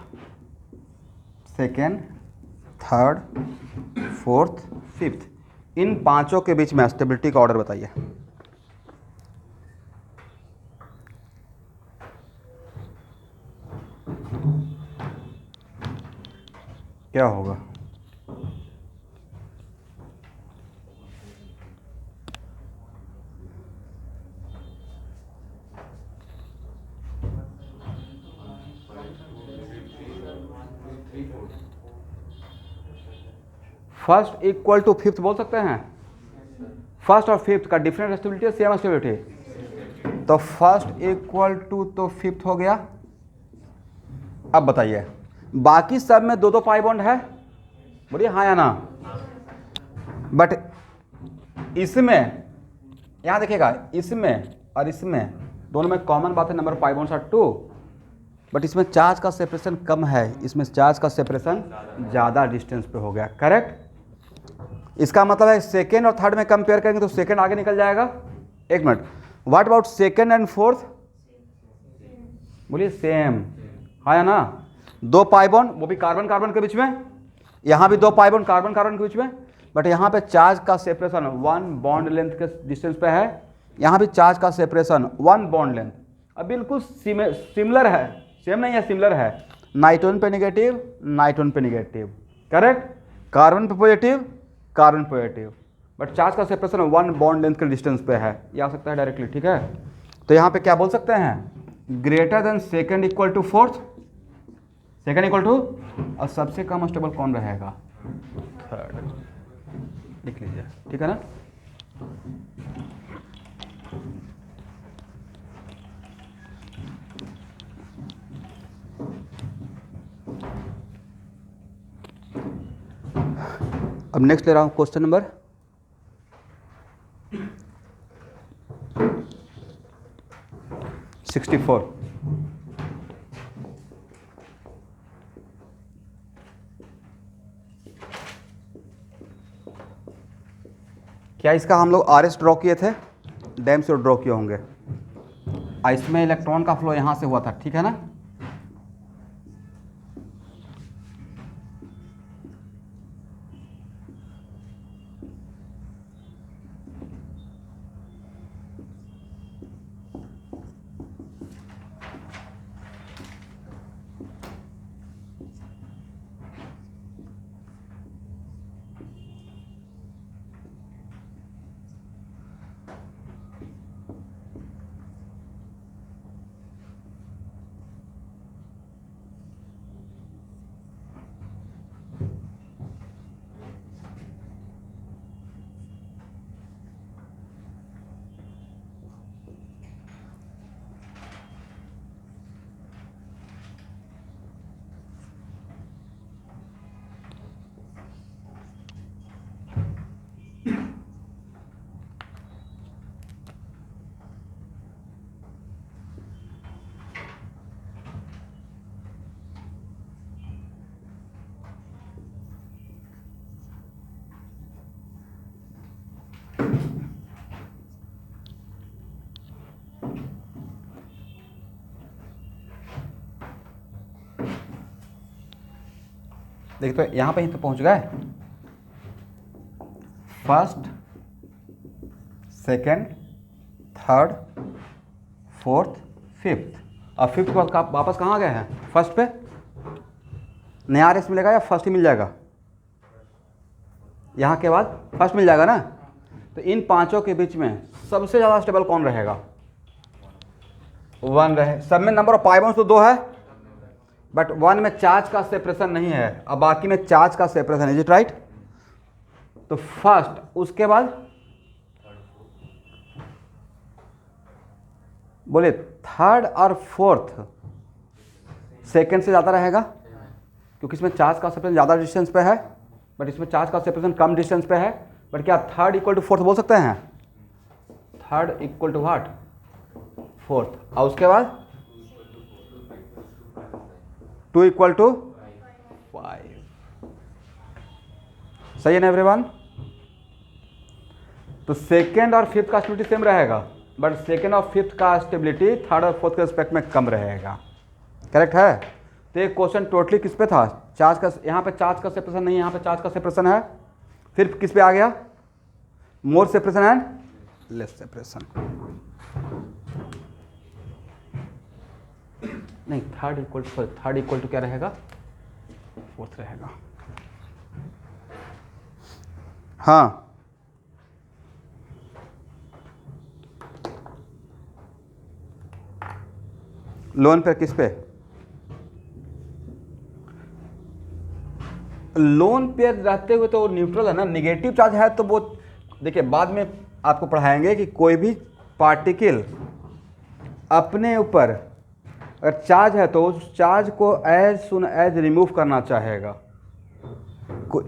second, third, fourth, fifth, इन पांचों के बीच में स्टेबिलिटी का ऑर्डर बताइए। क्या होगा? फर्स्ट इक्वल टू फिफ्थ बोल सकते हैं? फर्स्ट और फिफ्थ का डिफरेंट स्टेबिलिटी है, सेम स्टेबिलिटी? तो फर्स्ट इक्वल टू तो फिफ्थ हो गया। अब बताइए बाकी सब में दो दो पाई बॉन्ड है, बोलिए हाँ या ना? बट इसमें यहाँ देखिएगा, इसमें और इसमें दोनों में कॉमन बात है, number pi bonds are 2, but इसमें चार्ज का सेपरेशन कम है, इसमें चार्ज का सेपरेशन ज़्यादा डिस्टेंस पे हो गया। करेक्ट? इसका मतलब है सेकेंड और थर्ड में कंपेयर करेंगे तो सेकेंड आगे निकल जाएगा। एक minute, what about second and fourth? बोलिए सेम, हाँ या ना? दो पाई बॉन्ड, वो भी कार्बन कार्बन के बीच में, यहाँ भी दो पाई बॉन्ड कार्बन कार्बन के बीच में, बट यहाँ पे चार्ज का सेपरेशन 1 बॉन्ड लेंथ के डिस्टेंस पे है, यहाँ भी चार्ज का सेपरेशन 1 बॉन्ड लेंथ। अब बिल्कुल सिमिलर है, सेम नहीं है, सिमिलर है। नाइट्रोजन पे नेगेटिव, नाइट्रोजन पे नेगेटिव, करेक्ट? कार्बन पे positive, carbon positive, but charge का सेपरेशन 1 बॉन्ड लेंथ के डिस्टेंस पे है। ये आ सकता है डायरेक्टली, ठीक है? तो यहाँ पे क्या बोल सकते हैं? Greater than second equal to fourth, second equal to, और सबसे कम स्टेबल कौन रहेगा? थर्ड। लिख लीजिए, ठीक है ना? अब नेक्स्ट ले रहा हूं क्वेश्चन नंबर 64। क्या इसका हम लोग आर एस ड्रॉ किए थे? डैम से ड्रॉ किए होंगे। इसमें इलेक्ट्रॉन का फ्लो यहां से हुआ था, ठीक है ना? देखिए तो यहाँ पे ही तो पहुँच गए। First, second, third, fourth, fifth, और फिफ्थ के बाद वापस कहाँ गए हैं? फर्स्ट पे। नया आर एस मिलेगा या फर्स्ट ही मिल जाएगा? यहाँ के बाद फर्स्ट मिल जाएगा ना? तो इन पांचों के बीच में सबसे ज़्यादा स्टेबल कौन रहेगा? 1 रहे। सब में नंबर ऑफ पाई बॉन्ड्स तो 2 है, बट 1 में चार्ज का सेपरेशन नहीं है, अब बाकी में चार्ज का सेपरेशन है। Is it right? तो फर्स्ट, उसके बाद बोले थर्ड और फोर्थ सेकेंड से ज़्यादा रहेगा, क्योंकि इसमें चार्ज का सेपरेशन ज़्यादा डिस्टेंस पे है, बट इसमें चार्ज का सेपरेशन कम डिस्टेंस पे है। बट क्या थर्ड इक्वल टू फोर्थ बोल सकते हैं? Third equal to what? Fourth. और उसके बाद 2 इक्वल टू 5। सही है ना एवरीवन? तो सेकेंड और फिफ्थ का स्टेबिलिटी सेम रहेगा, बट सेकेंड और फिफ्थ का स्टेबिलिटी थर्ड और फोर्थ के रिस्पेक्ट में कम रहेगा। करेक्ट है? तो ये क्वेश्चन टोटली किस पे था? चार्ज का। यहाँ पे चार्ज का सेपरेशन नहीं है, यहाँ पे चार्ज का सेपरेशन है। फिर किस पे आ गया? मोर सेपरेशन एंड लेस सेपरेशन। नहीं, थर्ड इक्वल टू क्या रहेगा? फोर्थ रहेगा। हाँ, लोन पे किस पे? लोन पेयर रहते हुए तो वो न्यूट्रल है ना, निगेटिव चार्ज है तो वो देखिए बाद में आपको पढ़ाएंगे कि कोई भी पार्टिकल अपने ऊपर अगर चार्ज है तो उस चार्ज को एज सुन एज रिमूव करना चाहेगा।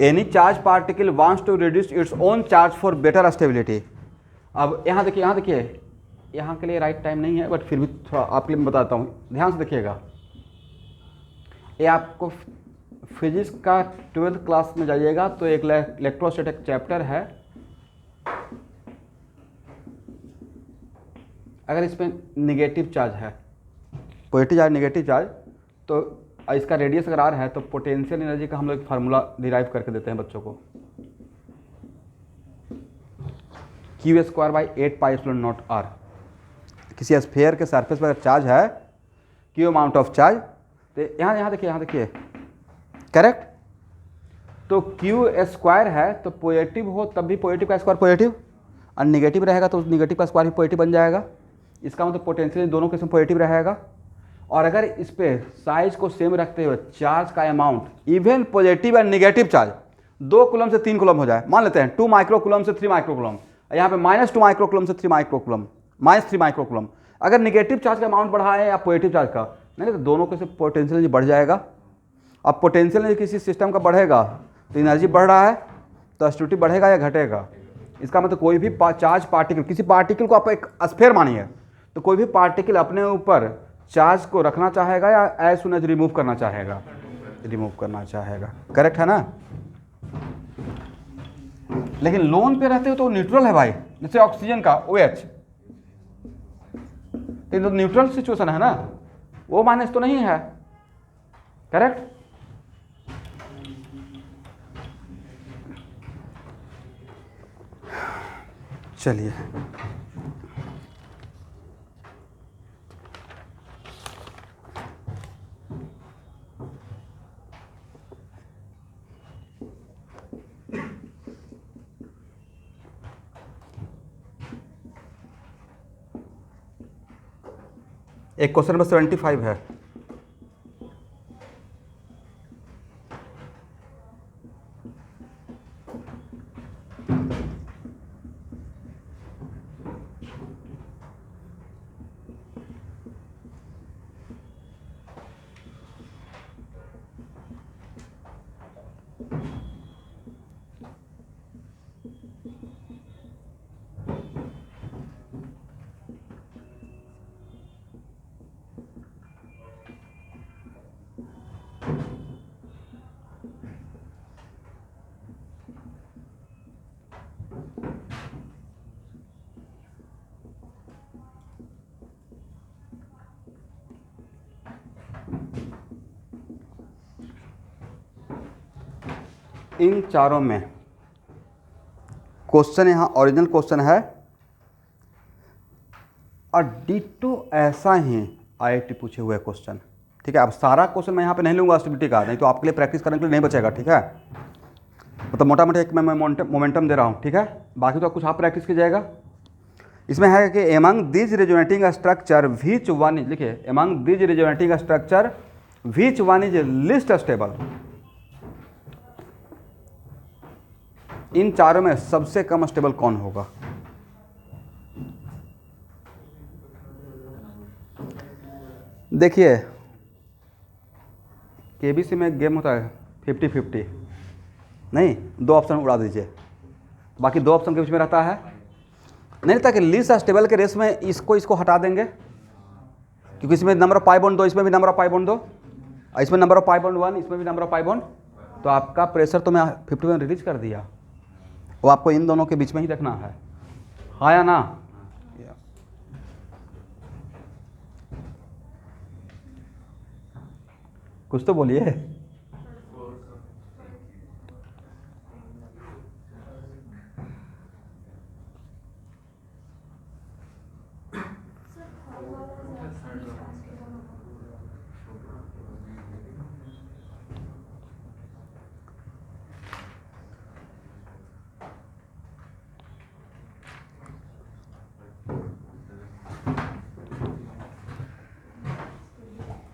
Any charge particle wants to reduce its own charge for better stability. अब यहाँ देखिए यहाँ के लिए राइट टाइम नहीं है बट फिर भी थोड़ा आपके लिए मैं बताता हूँ, ध्यान से देखिएगा। ये आपको फिजिक्स का 12th क्लास में जाइएगा तो एक इलेक्ट्रोस्टैटिक चैप्टर है, अगर इसमें निगेटिव चार्ज है, पॉजिटिव चार्ज नेगेटिव चार्ज, तो इसका रेडियस अगर आर है तो पोटेंशियल एनर्जी का हम लोग फार्मूला डिराइव करके देते हैं बच्चों को, Q²/8πε0r। किसी स्फीयर के सरफेस पर अगर चार्ज है Q अमाउंट ऑफ चार्ज, तो यहाँ देखिए करेक्ट, तो Q² है तो पॉजिटिव हो तब भी पॉजिटिव का स्क्वायर पॉजिटिव, और निगेटिव रहेगा तो निगेटिव का स्क्वायर भी पॉजिटिव बन जाएगा। इसका मतलब पोटेंशियल दोनों किस्म पॉजिटिव रहेगा। और अगर इस पे साइज को सेम रखते हुए चार्ज का अमाउंट इवन पॉजिटिव और निगेटिव चार्ज 2 कूलम से 3 कूलम हो जाए, मान लेते हैं 2 माइक्रोकूलम से 3 माइक्रोकूलम, यहाँ पे -2 माइक्रोकूलम से 3 माइक्रोकूलम, -3 माइक्रोकूलम। अगर निगेटिव चार्ज का अमाउंट बढ़ा है या पॉजिटिव चार्ज का, नहीं तो दोनों के से पोटेंशियल एनर्जी बढ़ जाएगा। अब पोटेंशियल एनर्जी किसी सिस्टम का बढ़ेगा तो एनर्जी बढ़ रहा है तो स्टेबिलिटी बढ़ेगा या घटेगा। इसका मतलब कोई भी चार्ज पार्टिकल, किसी पार्टिकल को आप एक स्फीयर मानिए, तो कोई भी पार्टिकल अपने ऊपर चार्ज को रखना चाहेगा या एज सुन एज रिमूव करना चाहेगा, रिमूव करना चाहेगा, करेक्ट है ना। लेकिन लोन पे रहते हो तो न्यूट्रल है भाई, जैसे ऑक्सीजन का OH, तो न्यूट्रल सिचुएशन है ना, वो माइनस तो नहीं है, करेक्ट। चलिए एक क्वेश्चन नंबर 75 है। इन चारों में क्वेश्चन यहाँ ओरिजिनल क्वेश्चन है और डिटो ऐसा ही IIT पूछे हुए क्वेश्चन, ठीक है। अब सारा क्वेश्चन मैं यहाँ पे नहीं लूँगा स्टेबिलिटी का, नहीं तो आपके लिए प्रैक्टिस करने के लिए नहीं बचेगा, ठीक है। मतलब मोटा मोटा एक मैं मोमेंटम दे रहा हूँ, ठीक है, बाकी तो कुछ आप प्रैक्टिस कीजिएगा। इसमें है कि among these resonating structure which one is, लिखिए among these resonating structure which one is least stable. इन चारों में सबसे कम स्टेबल कौन होगा? देखिए KBC में गेम होता है 50-50, नहीं 2 ऑप्शन उड़ा दीजिए, बाकी 2 ऑप्शन के बीच में रहता है, नहीं रहता कि लीस्ट स्टेबल के रेस में इसको हटा देंगे, क्योंकि इसमें नंबर ऑफ पाई बॉन्ड 2, इसमें भी नंबर ऑफ पाई बॉन्ड 2, इसमें नंबर ऑफ पाई बॉन्ड 1, इसमें भी नंबर ऑफ पाई बॉन्ड, तो आपका प्रेशर तो मैं 51 रिलीज कर दिया, वो आपको इन दोनों के बीच में ही रखना है, हाँ या ना? कुछ तो बोलिए।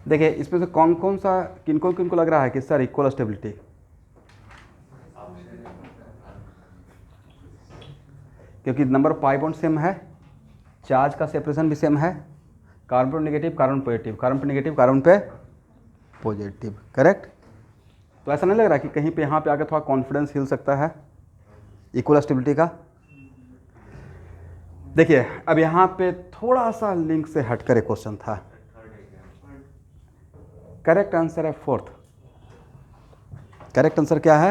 देखिए इसमें से कौन कौन सा किनको लग रहा है कि सर इक्वल स्टेबिलिटी? क्योंकि number of pi bond same है, चार्ज का सेपरेशन भी सेम है, कार्बन पे नेगेटिव, कार्बन पॉजिटिव, कार्बन पे नेगेटिव, कार्बन पे पॉजिटिव, करेक्ट। तो ऐसा नहीं लग रहा कि कहीं पे यहाँ पे आकर थोड़ा कॉन्फिडेंस हिल सकता है इक्वल स्टेबिलिटी का। देखिए अब यहाँ पे थोड़ा सा लिंक से हटकर एक क्वेश्चन था, करेक्ट आंसर है फोर्थ। करेक्ट आंसर क्या है?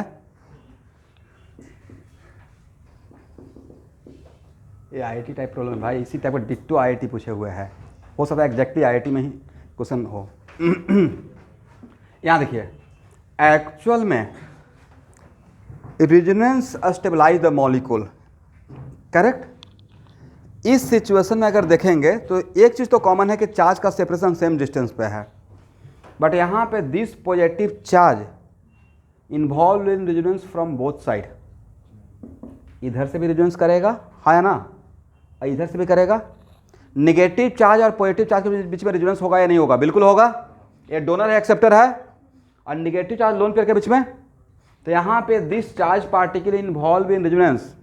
ये आईआईटी टाइप प्रॉब्लम है भाई, इसी टाइप का डिट्टो आईआईटी पूछे हुए हैं, हो सकता है एग्जैक्टली आईआईटी में ही क्वेश्चन हो। यहाँ देखिए एक्चुअल में resonance stabilize the molecule, correct. इस सिचुएशन में अगर देखेंगे तो एक चीज़ तो कॉमन है कि चार्ज का सेपरेशन सेम डिस्टेंस पे है, बट यहाँ पे this positive charge involve in resonance from both side, इधर से भी रेजोनेंस करेगा, हाँ या ना, इधर से भी करेगा। नेगेटिव चार्ज और पॉजिटिव चार्ज के बीच में रेजोनेंस होगा या नहीं होगा? बिल्कुल होगा। ये डोनर है, एक्सेप्टर है, और नेगेटिव चार्ज लोन पेयर के बीच में, तो यहाँ पे this charge particle involve in resonance,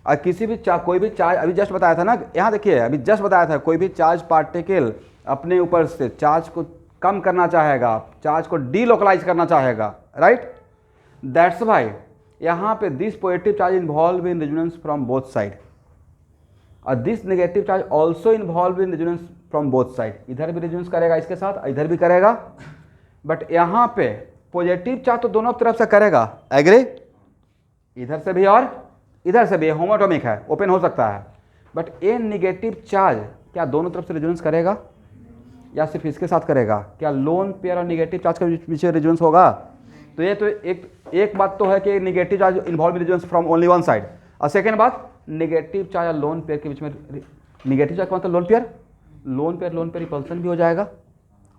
और किसी भी कोई भी चार्ज, अभी जस्ट बताया था ना, यहाँ देखिए अभी जस्ट बताया था, कोई भी चार्ज पार्टिकल अपने ऊपर से चार्ज को कम करना चाहेगा, चार्ज को डीलोकलाइज करना चाहेगा, राइट। दैट्स वाई यहाँ पे this positive charge involve in resonance from both side, और this negative charge also involve in resonance from both side, इधर भी रेजोनेंस करेगा इसके साथ, इधर भी करेगा, बट यहाँ पे पॉजिटिव चार्ज तो दोनों तरफ से करेगा, एग्री, इधर से भी और इधर से भी, होमोटोमिक है, ओपन हो सकता है, बट ये नेगेटिव चार्ज क्या दोनों तरफ से रेजोनेंस करेगा या सिर्फ इसके साथ करेगा? क्या लोन पेयर और नेगेटिव चार्ज के बीच में रेजोनेंस होगा? तो ये तो एक बात तो है कि negative charge involve resonance from only one side, और सेकेंड बात नेगेटिव चार्ज और लोन पेयर के बीच में, नेगेटिव चार्ज का मतलब लोन पेयर रिपल्सन भी हो जाएगा,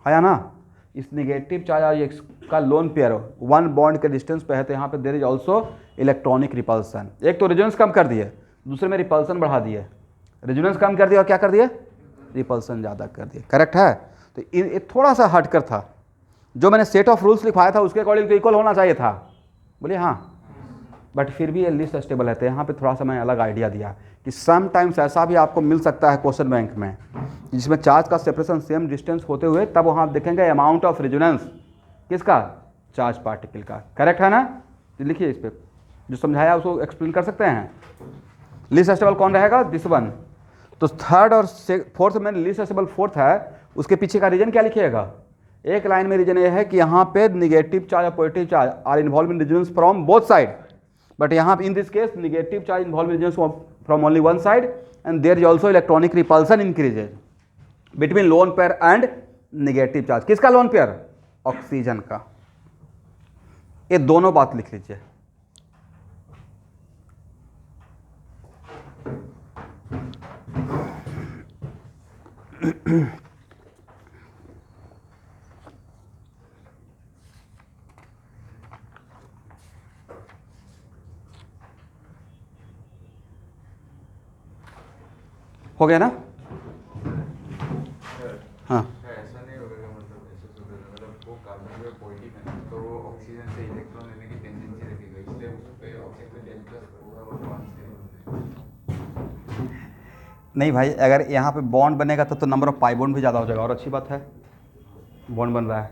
है या ना। इस नेगेटिव चार्ज और इसका लोन पेयर वन बॉन्ड के डिस्टेंस पे है, तो यहाँ पे there is also electronic repulsion. एक तो रेजोनेंस कम कर दिए, दूसरे में रिपल्सन बढ़ा दिए, रेजोनेंस कम कर दिया और क्या कर दिए, रिपल्सन ज़्यादा कर दिए, करेक्ट है। तो ये थोड़ा सा हट कर था, जो मैंने सेट ऑफ रूल्स लिखवाया था उसके अकॉर्डिंग तो इक्वल होना चाहिए था, बोलिए हाँ, बट फिर भी ये लिस्ट स्टेबल है। तो यहाँ पे थोड़ा सा मैंने अलग आइडिया दिया कि समटाइम्स ऐसा भी आपको मिल सकता है क्वेश्चन बैंक में, जिसमें चार्ज का सेपरेशन सेम डिस्टेंस होते हुए, तब वहाँ आप देखेंगे अमाउंट ऑफ रेजोनेंस किसका, चार्ज पार्टिकल का, करेक्ट है ना। तो लिखिए इस पर जो समझाया उसको एक्सप्लेन कर सकते हैं। लिस्ट स्टेबल कौन रहेगा, दिस वन। तो थर्ड और फोर्थ में लिस्ट स्टेबल फोर्थ है, उसके पीछे का रीजन क्या लिखिएगा, एक लाइन में रीजन ये है कि यहाँ पे नेगेटिव चार्ज और positive charge are involve in resonance from both side, but यहाँ in this case negative charge involve in resonance from only one side, and there is also electronic repulsion increases between lone pair and negative charge. किसका lone pair, oxygen का। ये दोनों बात लिख लीजिए। हो गया ना? हाँ, ऐसा नहीं होगा, मतलब ऐसे मतलब वो कार्बन में पॉजिटिव है तो वो ऑक्सीजन से इलेक्ट्रॉन लेने की टेंडेंसी रखेगा, इसलिए उस पे ऑक्सीजन में डेल प्लस होगा और बॉन्ड से नहीं भाई, अगर यहाँ पे बॉन्ड बनेगा तो नंबर ऑफ पाई बॉन्ड भी ज़्यादा हो जाएगा, और अच्छी बात है बॉन्ड बन रहा है,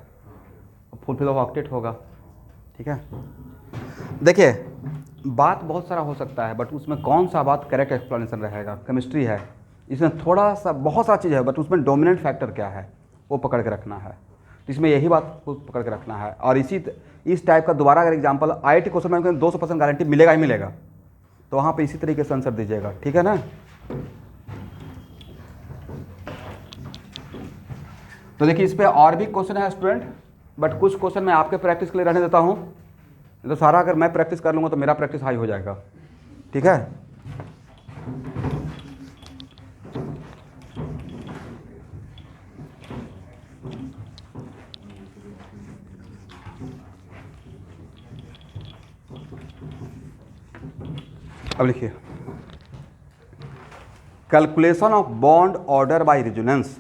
फुलफिल ऑफ ऑक्टेट होगा, ठीक है। देखिए बात बहुत सारा हो सकता है, बट उसमें कौन सा बात करेक्ट एक्सप्लेनेशन रहेगा, केमिस्ट्री है, इसमें थोड़ा सा बहुत सारा चीज़ है, बट उसमें डोमिनेंट फैक्टर क्या है वो पकड़ के रखना है। तो इसमें यही बात को पकड़ के रखना है, और इस टाइप का दोबारा अगर एग्जाम्पल आईआईटी क्वेश्चन में 200% गारंटी मिलेगा ही मिलेगा, तो वहाँ पे इसी तरीके से आंसर दीजिएगा, ठीक है ना। तो देखिए इस पर और भी क्वेश्चन है स्टूडेंट, बट कुछ क्वेश्चन मैं आपके प्रैक्टिस के लिए रहने देता हूँ, तो सारा अगर मैं प्रैक्टिस कर लूँगा तो मेरा प्रैक्टिस हाई हो जाएगा, ठीक है। अब लिखिए calculation of bond order by resonance,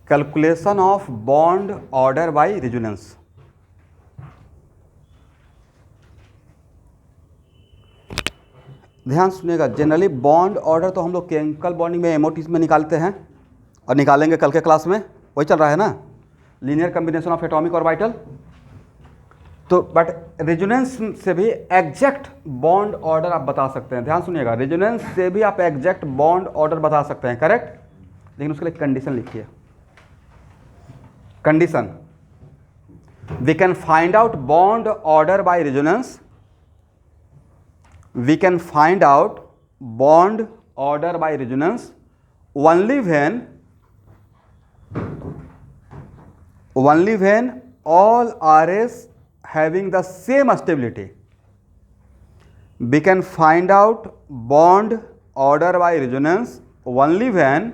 calculation of bond order by resonance. ध्यान सुनिएगा, जनरली बॉन्ड ऑर्डर तो हम लोग केमिकल बॉन्डिंग में एमओटी में निकालते हैं और निकालेंगे कल के क्लास में, वही चल रहा है ना, linear combination of atomic orbital. तो बट रेजोनेंस से भी एग्जैक्ट बॉन्ड ऑर्डर आप बता सकते हैं। ध्यान सुनिएगा, रेजोनेंस से भी आप एग्जैक्ट बॉन्ड ऑर्डर बता सकते हैं, करेक्ट, लेकिन उसके लिए कंडीशन लिखिए। Condition, we can find out bond order by resonance, we can find out bond order by resonance only when all RS having the same stability. We can find out bond order by resonance only when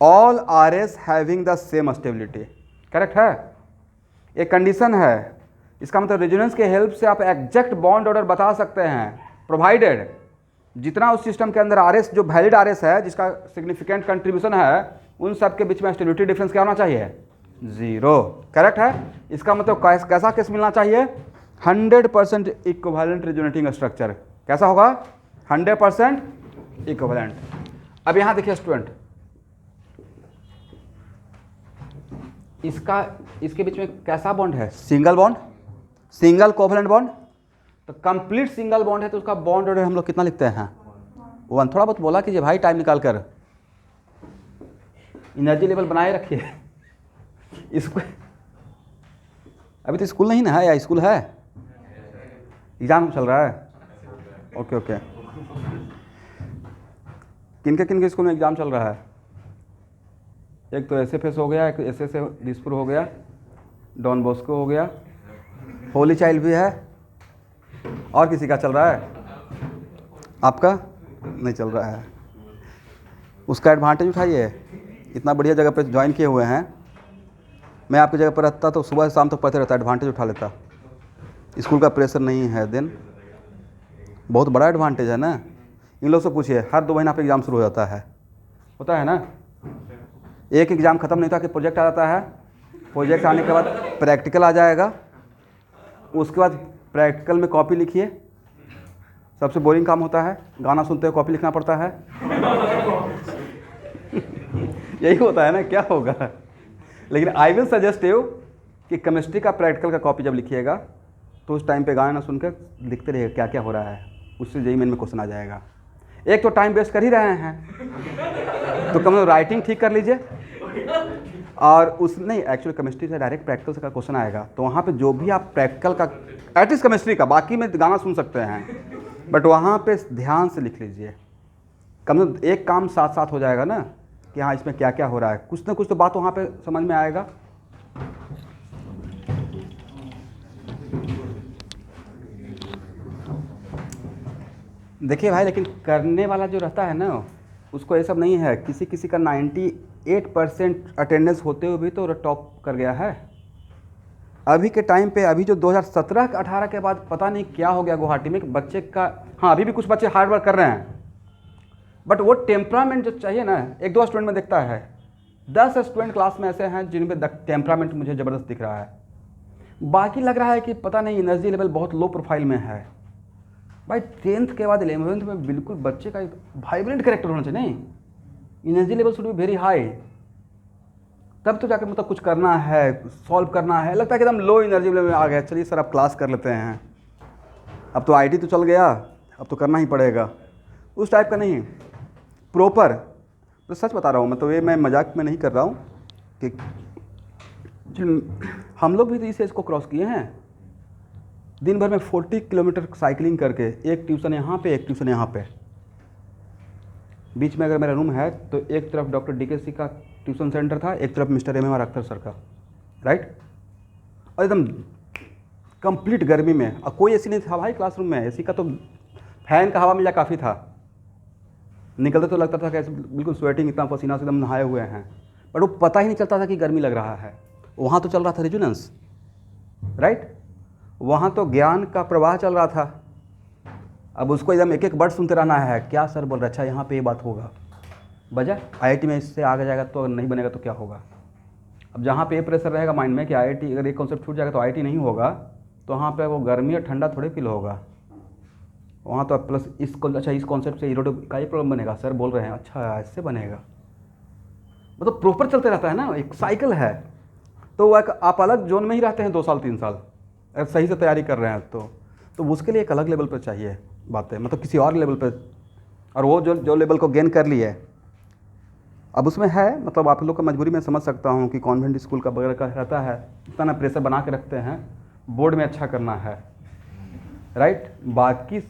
all RS having the same stability. Correct है, एक condition है। इसका मतलब resonance के help से आप exact bond order बता सकते हैं, प्रोवाइडेड जितना उस सिस्टम के अंदर आरएस, जो वैलिड आरएस है, जिसका सिग्निफिकेंट कंट्रीब्यूशन है, उन सब के बीच में स्टेबिलिटी डिफरेंस क्या होना चाहिए, 0। करेक्ट है। इसका मतलब कैसा केस मिलना चाहिए, 100% इक्विवेलेंट रेजोनेटिंग स्ट्रक्चर। कैसा होगा, 100% इक्विवेलेंट। अब यहाँ देखिए स्टूडेंट, इसके बीच में कैसा बॉन्ड है, single bond, single covalent bond. तो कंप्लीट सिंगल बॉन्ड है तो उसका बॉन्ड ऑर्डर हम लोग कितना लिखते हैं, 1। थोड़ा बहुत बोला कीजिए भाई, टाइम निकाल कर, एनर्जी लेवल बनाए रखिए। इसको अभी तो स्कूल नहीं ना है, या स्कूल है, एग्जाम चल रहा है, ओके ओके। किनके स्कूल में एग्जाम चल रहा है, एक तो SFS हो गया, एक SSA दिसपुर हो गया, डॉन बॉस्को हो गया, होली चाइल्ड भी है, और किसी का चल रहा है, आपका नहीं चल रहा है। उसका एडवांटेज उठाइए, इतना बढ़िया जगह पे ज्वाइन किए हुए हैं। मैं आपकी जगह पर रहता तो सुबह से शाम तक पढ़ते रहता, एडवांटेज उठा लेता। स्कूल का प्रेशर नहीं है, देन बहुत बड़ा एडवांटेज है ना। इन लोग से पूछिए, हर 2 महीना पे एग्ज़ाम शुरू हो जाता है, होता है ना। एक एग्ज़ाम ख़त्म नहीं था कि प्रोजेक्ट आ जाता है, प्रोजेक्ट आने के बाद प्रैक्टिकल आ जाएगा, उसके बाद प्रैक्टिकल में कॉपी लिखिए, सबसे बोरिंग काम होता है, गाना सुनते हुए कॉपी लिखना पड़ता है। यही होता है ना, क्या होगा। लेकिन आई विल सजेस्ट यू कि केमिस्ट्री का प्रैक्टिकल का कॉपी जब लिखिएगा तो उस टाइम पे गाना सुनकर लिखते रहिएगा क्या क्या हो रहा है, उससे जेईई मेन में क्वेश्चन आ जाएगा। एक तो टाइम वेस्ट कर ही रहे हैं, तो कम से कम राइटिंग ठीक कर लीजिए। और उस नहीं, एक्चुअली केमिस्ट्री से डायरेक्ट प्रैक्टिकल का क्वेश्चन आएगा, तो वहाँ पे जो भी आप प्रैक्टिकल का, एटलीस्ट केमिस्ट्री का, बाकी में गाना सुन सकते हैं, बट वहाँ पे ध्यान से लिख लीजिए। कम से कम एक काम साथ साथ हो जाएगा ना, कि हाँ इसमें क्या क्या हो रहा है, कुछ ना कुछ तो बात वहाँ पे समझ में आएगा। देखिए भाई, लेकिन करने वाला जो रहता है ना, उसको ये सब नहीं है। किसी किसी का 98% अटेंडेंस होते हुए भी तो टॉप कर गया है। अभी के टाइम पे, अभी जो 2017-18 के बाद पता नहीं क्या हो गया गुवाहाटी में, बच्चे का, हाँ अभी भी कुछ बच्चे हार्ड वर्क कर रहे हैं, बट वो टेम्परामेंट जो चाहिए ना, 1-2 स्टूडेंट में दिखता है। 10 स्टूडेंट क्लास में ऐसे हैं जिनमें टेम्परामेंट मुझे ज़बरदस्त दिख रहा है, बाकी लग रहा है कि पता नहीं एनर्जी लेवल बहुत लो प्रोफाइल में है। भाई 10th के बाद 11th में बिल्कुल बच्चे का वाइब्रेंट कैरेक्टर होना चाहिए, नहीं, energy level should be very high, तब तो जाकर मतलब कुछ करना है, सॉल्व करना है। लगता है कि एकदम लो एनर्जी लेवल में आ गया, चलिए सर अब क्लास कर लेते हैं, अब तो IT तो चल गया, अब तो करना ही पड़ेगा, उस टाइप का नहीं, प्रॉपर। तो सच बता रहा हूँ मैं, तो ये मैं मजाक में नहीं कर रहा हूँ कि हम लोग भी तो इस एज को क्रॉस किए हैं। दिन भर में 40 किलोमीटर साइकिलिंग करके, एक ट्यूशन यहाँ पे, एक ट्यूशन यहाँ पे, बीच में अगर मेरा रूम है तो एक तरफ डॉक्टर DKC का ट्यूशन सेंटर था, एक तरफ मिस्टर MMR अख्तर सर का, राइट। और एकदम कंप्लीट गर्मी में, और कोई AC नहीं था भाई क्लासरूम में, AC का तो फैन का हवा मिला काफ़ी था, निकलते तो लगता था कि ऐसे बिल्कुल स्वेटिंग, इतना पसीना से एकदम नहाए हुए हैं, बट वो पता ही नहीं चलता था कि गर्मी लग रहा है। वहाँ तो चल रहा था रेजोनेंस, राइट, वहाँ तो ज्ञान का प्रवाह चल रहा था। अब उसको एकदम एक एक वर्ड सुनते रहना है, क्या सर बोल रहे, अच्छा यहाँ पे ये बात होगा, बजा IIT में इससे आगे जाएगा तो नहीं बनेगा तो क्या होगा। अब जहाँ पे ये प्रेशर रहेगा माइंड में कि IIT, अगर एक कॉन्सेप्ट छूट जाएगा तो IIT नहीं होगा, तो वहाँ पे वो गर्मी और ठंडा थोड़े फील होगा, वहाँ तो प्लस अच्छा इस कॉन्सेप्ट से इरोड का ही प्रॉब्लम बनेगा सर, बोल रहे हैं अच्छा ऐसे बनेगा, मतलब प्रॉपर चलते रहता है ना, एक साइकिल है। तो वो आप अलग जोन में ही रहते हैं 2 साल 3 साल, अगर सही से तैयारी कर रहे हैं तो उसके लिए एक अलग लेवल पर चाहिए बातें, मतलब किसी और लेवल पर। और वो जो लेवल को गेन कर लिए अब उसमें है, मतलब आप लोग का मजबूरी में समझ सकता हूँ कि कॉन्वेंट स्कूल का वगैरह का रहता है, इतना प्रेशर बना के रखते हैं, बोर्ड में अच्छा करना है, राइट। बाकी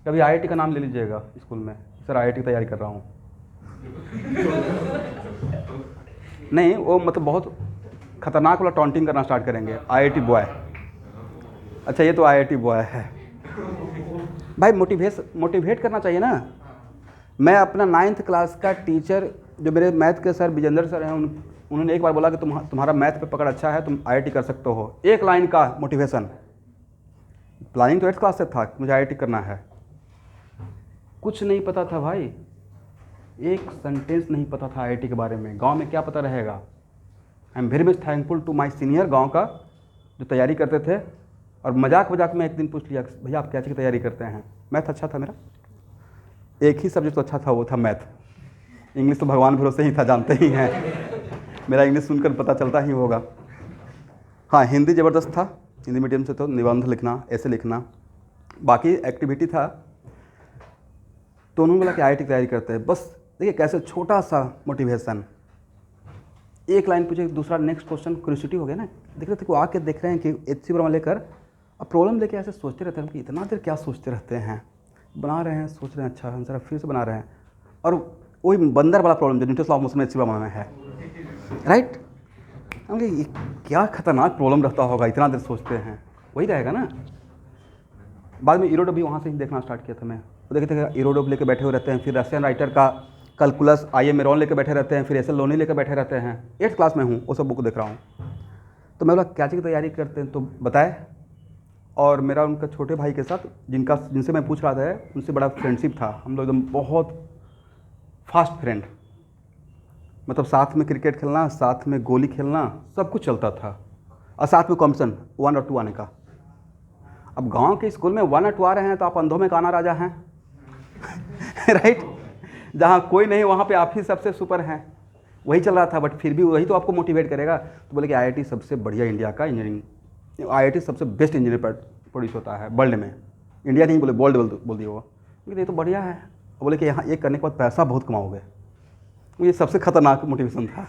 कभी आईआईटी का नाम ले लीजिएगा स्कूल में, सर आईआईटी की तैयारी कर रहा हूँ नहीं, वो मतलब बहुत खतरनाक वाला टॉन्टिंग करना स्टार्ट करेंगे, आईआईटी बॉय। अच्छा ये तो आईआईटी बॉय है भाई, मोटिवेट करना चाहिए ना। मैं अपना 9th क्लास का टीचर, जो मेरे मैथ के सर विजेंद्र सर हैं, उन्होंने एक बार बोला कि तुम्हारा मैथ पे पकड़ अच्छा है, तुम आईआईटी कर सकते हो, एक लाइन का मोटिवेशन। प्लानिंग तो 8th क्लास से था कि मुझे आईआईटी करना है, कुछ नहीं पता था भाई, एक सेंटेंस नहीं पता था आईआईटी के बारे में, गांव में क्या पता रहेगा। I am very much thankful to my senior गांव का, जो तैयारी करते थे, और मजाक में एक दिन पूछ लिया भैया आप क्या चीज़ की तैयारी करते हैं। मैथ अच्छा था मेरा, एक ही सब्जेक्ट तो अच्छा था, वो था मैथ। इंग्लिश तो भगवान भरोसे ही था, जानते ही हैं मेरा इंग्लिश सुनकर पता चलता ही होगा। हाँ हिंदी ज़बरदस्त था, हिंदी मीडियम से, तो निबंध लिखना, ऐसे लिखना, बाकी एक्टिविटी था। तो उन्होंने बोला कि आईआईटी की तैयारी करते हैं, बस देखिए कैसे छोटा सा मोटिवेशन, एक लाइन पूछे, दूसरा नेक्स्ट क्वेश्चन, क्यूरियोसिटी हो गया ना। देख रहे थे कि आके देख रहे हैं कि एचसी वर्मा लेकर अब प्रॉब्लम लेके ऐसे सोचते रहते हैं कि इतना देर क्या सोचते रहते हैं, बना रहे हैं, सोच रहे हैं अच्छा आंसर, फिर से बना रहे हैं, और वही बंदर वाला प्रॉब्लम जो न्यूटन लॉ ऑफ मोशन में एचसी वर्मा में है, राइट। हम ये क्या खतरनाक प्रॉब्लम रहता होगा, इतना देर सोचते हैं, वही रहेगा ना। बाद में इरोडो भी वहाँ से ही देखना स्टार्ट किया था मैं, तो देखते थे इरोडो लेके बैठे हुए रहते हैं, फिर रशियन राइटर का कैलकुलस आई मेरॉन लेके बैठे रहते हैं, फिर एस एल लोनी लेके बैठे रहते हैं। 8th क्लास में हूँ, वो सब बुक देख रहा हूँ। तो मैं बोला क्या चीज़ की तैयारी करते हैं, तो बताए। और मेरा उनका छोटे भाई के साथ, जिनसे मैं पूछ रहा था, उनसे बड़ा फ्रेंडशिप था, हम लोग एकदम बहुत फास्ट फ्रेंड, मतलब साथ में क्रिकेट खेलना, साथ में गोली खेलना, सब कुछ चलता था, और साथ में कॉम्पिटिशन 1 और 2 आने का। अब गांव के स्कूल में 1 और 2 आ रहे हैं तो आप अंधों में काना राजा हैं राइट। जहाँ कोई नहीं वहाँ पे आप ही सबसे सुपर हैं, वही चल रहा था। बट फिर भी वही तो आपको मोटिवेट करेगा। तो बोले कि आईआईटी सबसे बढ़िया इंडिया का इंजीनियरिंग, आईआईटी सबसे बेस्ट इंजीनियर प्रोड्यूस होता है वर्ल्ड में, इंडिया नहीं बोले, वर्ल्ड बोल दिया वो। लेकिन ये तो बढ़िया है। बोले कि यहाँ ये करने के बाद पैसा बहुत कमाओगे। ये सबसे खतरनाक मोटिवेशन था।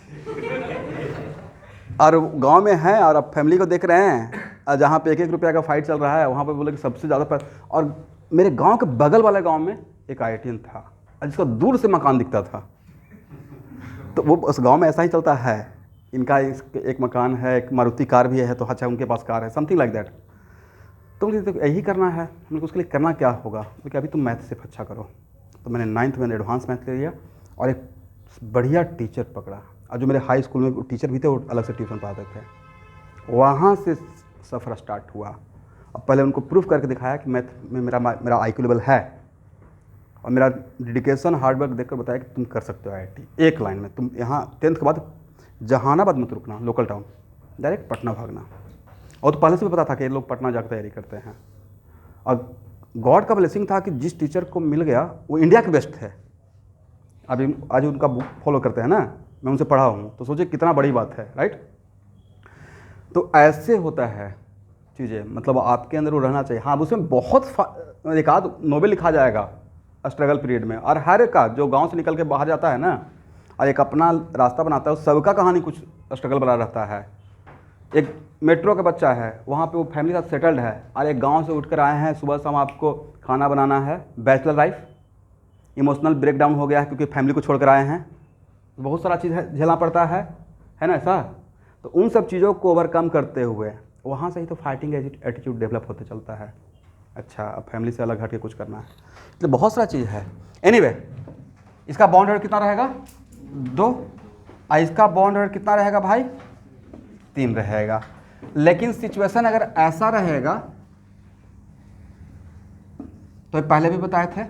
और गांव में हैं और अब फैमिली को देख रहे हैं, जहाँ पे 1-1 रुपया का फाइट चल रहा है, वहाँ पे बोले कि सबसे ज़्यादा पैसा। और मेरे गांव के बगल वाले गांव में एक आईआईटीएन था जिसका दूर से मकान दिखता था। तो वो उस गांव में ऐसा ही चलता है, इनका एक मकान है, एक मारुति कार भी है, तो अच्छा उनके पास कार है, समथिंग लाइक दैट। तो मुझे तो यही करना है। हमने उसके लिए करना क्या होगा, क्योंकि अभी तुम मैथ सिर्फ अच्छा करो। तो मैंने 9th में एडवांस मैथ ले लिया और एक बढ़िया टीचर पकड़ा। और जो मेरे हाई स्कूल में टीचर भी थे वो अलग से ट्यूशन पढ़ाते थे। वहाँ से सफ़र स्टार्ट हुआ। अब पहले उनको प्रूफ करके दिखाया कि मैथ में मेरा IQ लेवल है, और मेरा डेडिकेशन हार्डवर्क देखकर बताया कि तुम कर सकते हो आईआईटी। एक लाइन में तुम यहाँ 10th के बाद जहानाबाद मत रुकना, लोकल टाउन, डायरेक्ट पटना भागना। और तो पहले से भी पता था कि ये लोग पटना जाकर तैयारी करते हैं। और गॉड का ब्लेसिंग था कि जिस टीचर को मिल गया वो इंडिया के बेस्ट थे। अभी आज उनका बुक फॉलो करते हैं ना, मैं उनसे पढ़ा हूँ, तो सोचिए कितना बड़ी बात है, राइट। तो ऐसे होता है चीज़ें, मतलब आपके अंदर वो रहना चाहिए। हाँ, उसमें बहुत एक आध नोवेल लिखा जाएगा स्ट्रगल पीरियड में, और हर का जो गांव से निकल के बाहर जाता है ना और एक अपना रास्ता बनाता है, सबका कहानी कुछ स्ट्रगल बना रहता है। एक मेट्रो का बच्चा है, वहाँ पे वो फैमिली के साथ सेटल्ड है, और एक गांव से उठकर आए हैं, सुबह शाम आपको खाना बनाना है, बैचलर लाइफ, इमोशनल ब्रेकडाउन हो गया है क्योंकि फैमिली को छोड़कर आए हैं, बहुत सारा चीज़ झेलना पड़ता है ना ऐसा। तो उन सब चीज़ों को ओवरकम करते हुए वहाँ से ही तो फाइटिंग एटीट्यूड डेवलप होते चलता है। अच्छा, अब फैमिली से अलग हट के कुछ करना है, तो बहुत सारा चीज़ है। एनीवे, इसका बॉन्ड रेट कितना रहेगा 2, और इसका बॉन्ड रेट कितना रहेगा भाई 3 रहेगा। लेकिन सिचुएशन अगर ऐसा रहेगा, तो पहले भी बताए थे,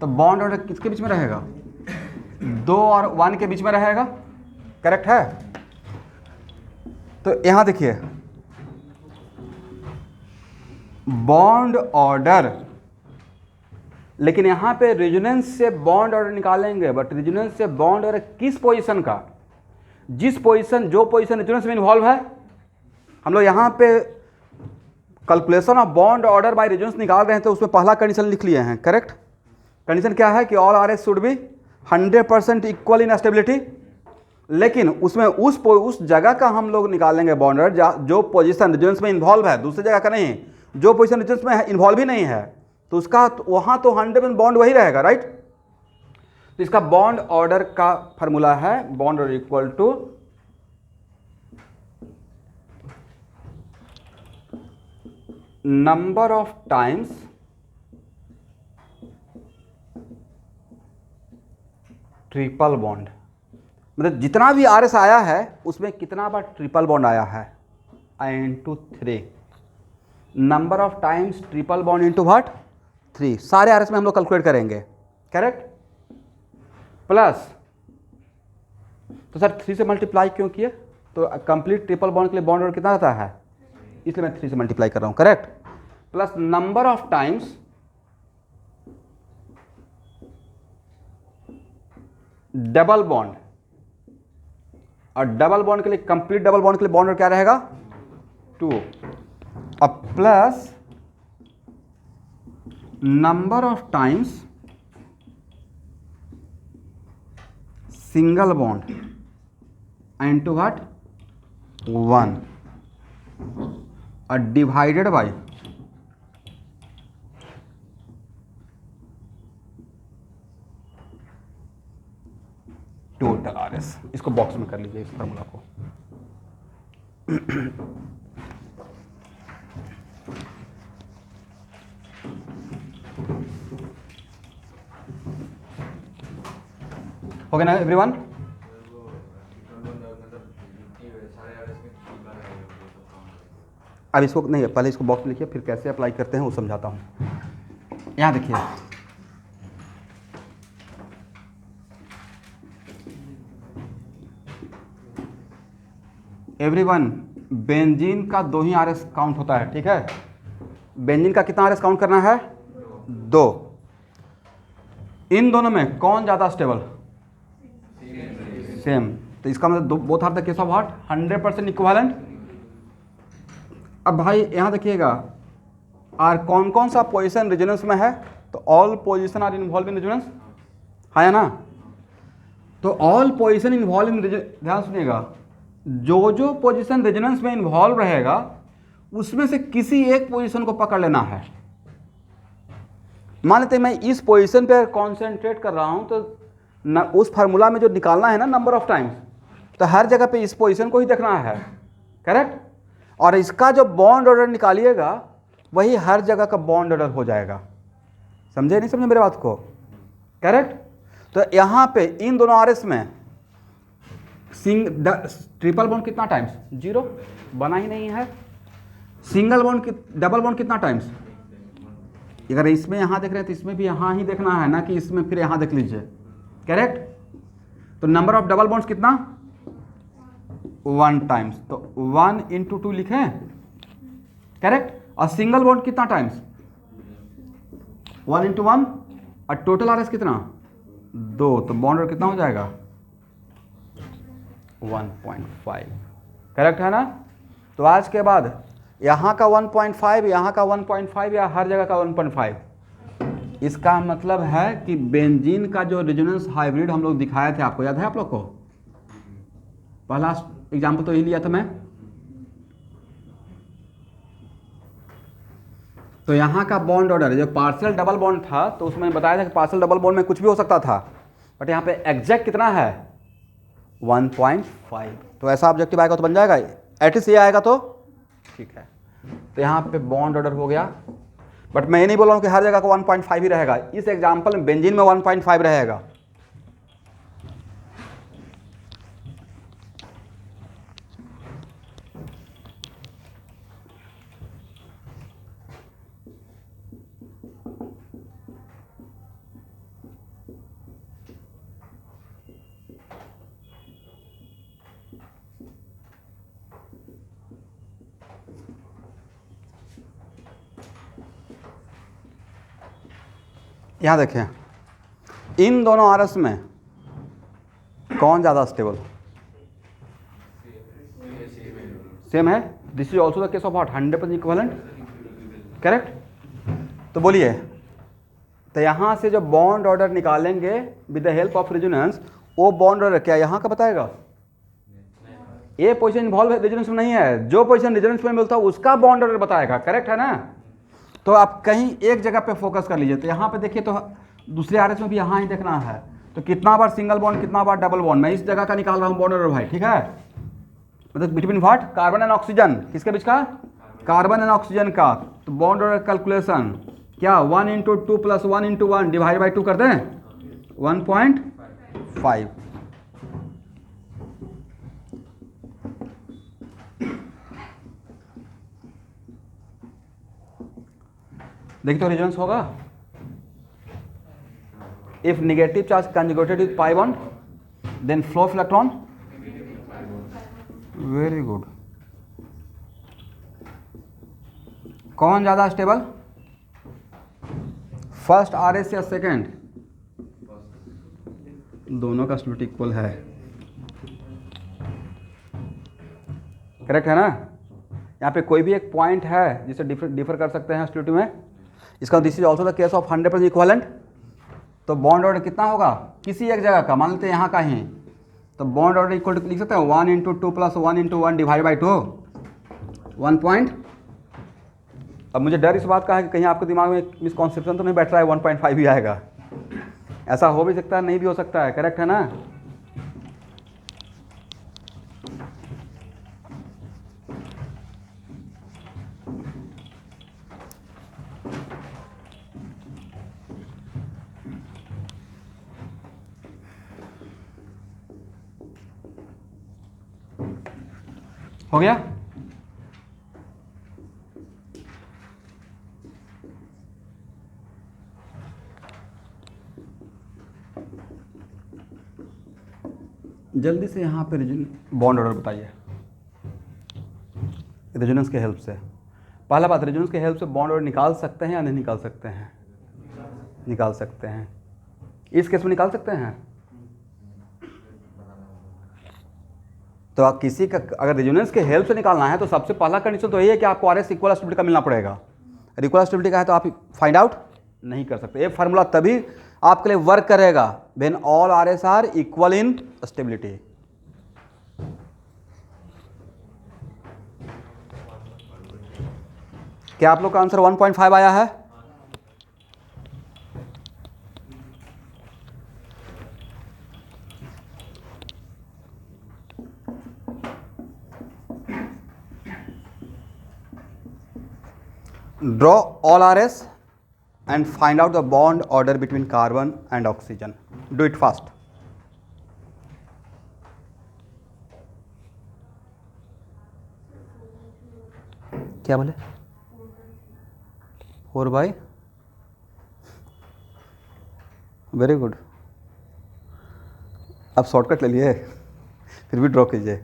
तो बॉन्ड रेट किसके बीच में रहेगा 2 और 1 के बीच में रहेगा, करेक्ट है। तो यहां देखिए, बॉन्ड ऑर्डर लेकिन यहाँ पे रेजोनेंस से बॉन्ड ऑर्डर निकालेंगे, बट रेजोनेंस से बॉन्ड ऑर्डर किस पोजीशन का, जिस पोजीशन जो पोजीशन रेजोनेंस में इन्वॉल्व है। हम लोग यहाँ पे calculation of bond order by resonance निकाल रहे हैं, तो उसमें पहला कंडीशन लिख लिए हैं। करेक्ट कंडीशन क्या है कि all R S should be 100% equal in stability. लेकिन उसमें उस जगह का हम लोग निकालेंगे बॉन्ड ऑर्डर जो पोजीशन रेजोनेंस में इन्वॉल्व है, दूसरी जगह का नहीं। जो पोजीशन रेजोनेंस में इन्वॉल्व ही नहीं है तो उसका वहाँ तो 100% बॉन्ड वही रहेगा, राइट। तो इसका बॉन्ड ऑर्डर का फॉर्मूला है bond order equal to number of times triple bond. मतलब जितना भी आर एस आया है उसमें कितना बार ट्रिपल बॉन्ड आया है, into 3 number of times triple bond into what 3। सारे आर एस में हम लोग कैलकुलेट करेंगे। करेक्ट प्लस, तो सर 3 से मल्टीप्लाई क्यों किए, तो कंप्लीट ट्रिपल बॉन्ड के लिए बॉन्ड ऑर्डर कितना आता है, इसलिए मैं 3 से मल्टीप्लाई कर रहा हूं। Correct plus number of times double bond, और डबल बॉन्ड के लिए कंप्लीट डबल बॉन्ड के लिए बॉन्ड ऑर्डर क्या रहेगा 2, अब plus number of times single bond into what 1 और divided by total R S. इसको बॉक्स में कर लीजिए इस फार्मूला को। हो गया ना एवरीवन। अब इसको नहीं, पहले इसको बॉक्स में लिखिए, फिर कैसे अप्लाई करते हैं वो समझाता हूँ। यहाँ देखिए, एवरीवन बेंजीन का 2 ही आरएस काउंट होता है, ठीक है। बेंजीन का कितना आरएस काउंट करना है 2। इन दोनों में कौन ज़्यादा स्टेबल, सेम। तो इसका मतलब both are the case of what 100% equivalent. अब भाई यहाँ देखिएगा, आर कौन कौन सा पोजीशन रेजोनेंस में है, तो all position are involve in resonance, है ना। तो ऑल पोजीशन इन्वॉल्व इन, ध्यान सुनिएगा, जो जो पोजीशन रेजोनेंस में इन्वॉल्व रहेगा उसमें से किसी एक पोजीशन को पकड़ लेना है। मान लेते हैं मैं इस पोजीशन पे कॉन्सेंट्रेट कर रहा हूं, तो उस फार्मूला में जो निकालना है ना नंबर ऑफ टाइम्स, तो हर जगह पे इस पोजीशन को ही देखना है। करेक्ट, और इसका जो बॉन्ड ऑर्डर निकालिएगा वही हर जगह का बॉन्ड ऑर्डर हो जाएगा। समझे नहीं समझे मेरे बात को। करेक्ट, तो यहाँ पे इन दोनों आरएस में ट्रिपल बॉन्ड कितना टाइम्स 0 बना ही नहीं है। सिंगल बॉन्ड डबल बॉन्ड कितना टाइम्स, अगर इसमें यहाँ देख रहे हैं तो इसमें भी यहाँ ही देखना है ना, कि इसमें फिर यहाँ देख लीजिए। करेक्ट, तो नंबर ऑफ डबल बॉन्ड्स कितना 1 टाइम्स, तो 1 इंटू 2 लिखें। करेक्ट, और सिंगल बॉन्ड कितना टाइम्स 1 इंटू 1, और टोटल आरएस कितना 2, तो बॉन्ड ऑर्डर कितना हो जाएगा 1.5। करेक्ट है ना। तो आज के बाद यहाँ का 1.5, यहाँ का 1.5, या हर जगह का 1.5। इसका मतलब है कि बेंजीन का जो रेजोनेंस हाइब्रिड हम लोग दिखाए थे, आपको याद है आप लोग को, पहला एग्जाम्पल तो यही लिया था मैं। तो यहाँ का बॉन्ड ऑर्डर जो पार्शियल डबल बॉन्ड था, तो उसमें बताया था कि पार्शियल डबल बॉन्ड में कुछ भी हो सकता था, बट यहाँ पे एग्जैक्ट कितना है 1.5। तो ऐसा ऑब्जेक्टिव आएगा तो बन जाएगा, एटलीस्ट ये आएगा तो ठीक है। तो यहाँ पे बॉन्ड ऑर्डर हो गया, बट मैं ये नहीं बोल रहा हूँ कि हर जगह को 1.5 ही रहेगा। इस एग्जाम्पल में बेंजीन में 1.5 रहेगा। यहाँ देखें, इन दोनों आरएस में कौन ज़्यादा स्टेबल? सेम है। This is also the case of what? 100% equivalent, correct. तो बोलिए, तो यहाँ से जो बॉन्ड ऑर्डर निकालेंगे with the help of resonance, वो बॉन्ड ऑर्डर क्या यहाँ का बताएगा? ये पोजीशन इन्वॉल्व रेजोनेंस में नहीं है, जो पोजीशन रेजोनेंस में मिलता है उसका बॉन्ड ऑर्डर बताएगा, करेक्ट है ना। तो आप कहीं एक जगह पे फोकस कर लीजिए। तो यहाँ पे देखिए, तो दूसरे आरएस में भी यहाँ ही देखना है, तो कितना बार सिंगल बॉन्ड, कितना बार डबल बॉन्ड, मैं इस जगह का निकाल रहा हूँ बॉन्ड ऑर्डर भाई, ठीक है। मतलब between what? Carbon and oxygen. किसके बीच का? कार्बन एंड ऑक्सीजन का। तो बॉन्ड ऑर्डर कैलकुलेशन क्या? 1 × 2 + 1 × 1 डिवाइड बाई 2 कर दें, 1.5। देखिए तो रेजोनेंस होगा। If negative charge conjugated with pi bond, then flow of electron. Very good. कौन ज़्यादा स्टेबल? फर्स्ट आरएस या सेकंड? दोनों का स्टेबिलिटी इक्वल है, करेक्ट है ना। यहाँ पे कोई भी एक पॉइंट है जिसे डिफर कर सकते हैं स्टेबिलिटी में। इसका this is also the case of 100% equivalent. तो बॉन्ड ऑर्डर कितना होगा? किसी एक जगह का, मान लेते हैं यहाँ का ही, तो बॉन्ड ऑर्डर इक्वल टू लिख सकते हैं 1 × 2 + 1 × 1 डिवाइड बाई 2, 1 पॉइंट। अब मुझे डर इस बात का है कि कहीं आपके दिमाग में मिसकॉन्सेप्शन तो नहीं बैठ रहा है 1.5 ही आएगा। ऐसा हो भी सकता है, नहीं भी हो सकता है, करेक्ट है ना। हो गया। जल्दी से यहाँ पे बॉन्ड ऑर्डर बताइए रेजोनेंस के हेल्प से। पहला बात, रेजोनेंस के हेल्प से बॉन्ड ऑर्डर निकाल सकते हैं या नहीं निकाल सकते हैं? निकाल सकते हैं। इस केस में निकाल सकते हैं। तो आप किसी का अगर रेजोनेंस के हेल्प से निकालना है तो सबसे पहला कंडीशन तो यही है कि आपको आरएस इक्वल स्टेबिलिटी का मिलना पड़ेगा। इक्वल स्टेबिलिटी का है तो आप फाइंड आउट नहीं कर सकते। ये फार्मूला तभी आपके लिए वर्क करेगा when all RS are equal in stability. क्या आप लोग का आंसर 1.5 आया है? Draw all RS and find out the bond order between carbon and oxygen. Do it fast. क्या बोले? 4/, वेरी गुड। अब शॉर्टकट ले लिए, फिर भी ड्रॉ कीजिए।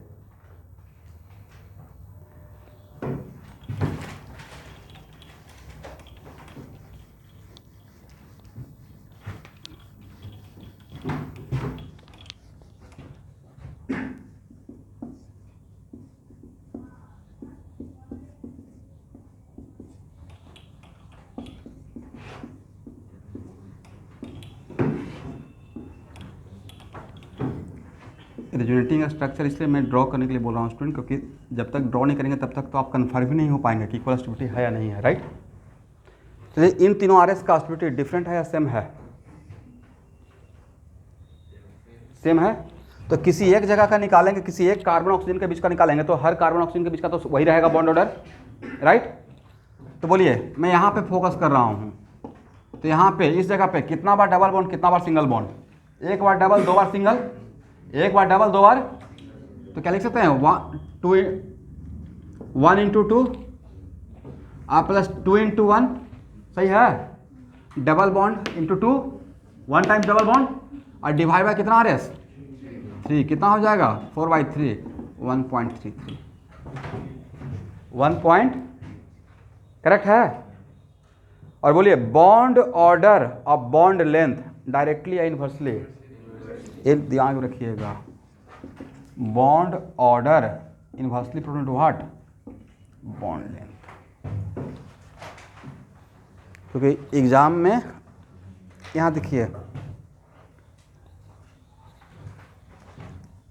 रेजोनेटिंग स्ट्रक्चर इसलिए मैं ड्रॉ करने के लिए बोल रहा हूँ स्टूडेंट, क्योंकि जब तक ड्रॉ नहीं करेंगे तब तक तो आप कन्फर्म ही नहीं हो पाएंगे कि इक्वल स्टेबिलिटी है या नहीं है, राइट। चलिए, इन तीनों आरएस का स्टेबिलिटी डिफरेंट है या सेम है? सेम है। तो किसी एक जगह का निकालेंगे, किसी एक कार्बन ऑक्सीजन के बीच का निकालेंगे, तो हर कार्बन ऑक्सीजन के बीच का तो वही रहेगा बॉन्ड ऑर्डर, राइट। तो बोलिए, मैं यहाँ पे फोकस कर रहा हूँ, तो यहाँ पे इस जगह पे कितना बार डबल बॉन्ड, कितना बार सिंगल बॉन्ड? एक बार डबल, दो बार सिंगल, एक बार डबल, दो बार। तो क्या लिख सकते हैं? 1 × 2 प्लस 2 × 1, सही है। Double bond into 2, 1 times double bond, और डिवाइड बाय कितना आरएस? 3। कितना हो जाएगा? 4/3, 1.33। 1 पॉइंट, करेक्ट है। और बोलिए bond order of bond length directly या इनवर्सली, एक ध्यान में रखिएगा, bond order inversely proportional to what, bond length. क्योंकि एग्जाम में यहाँ देखिए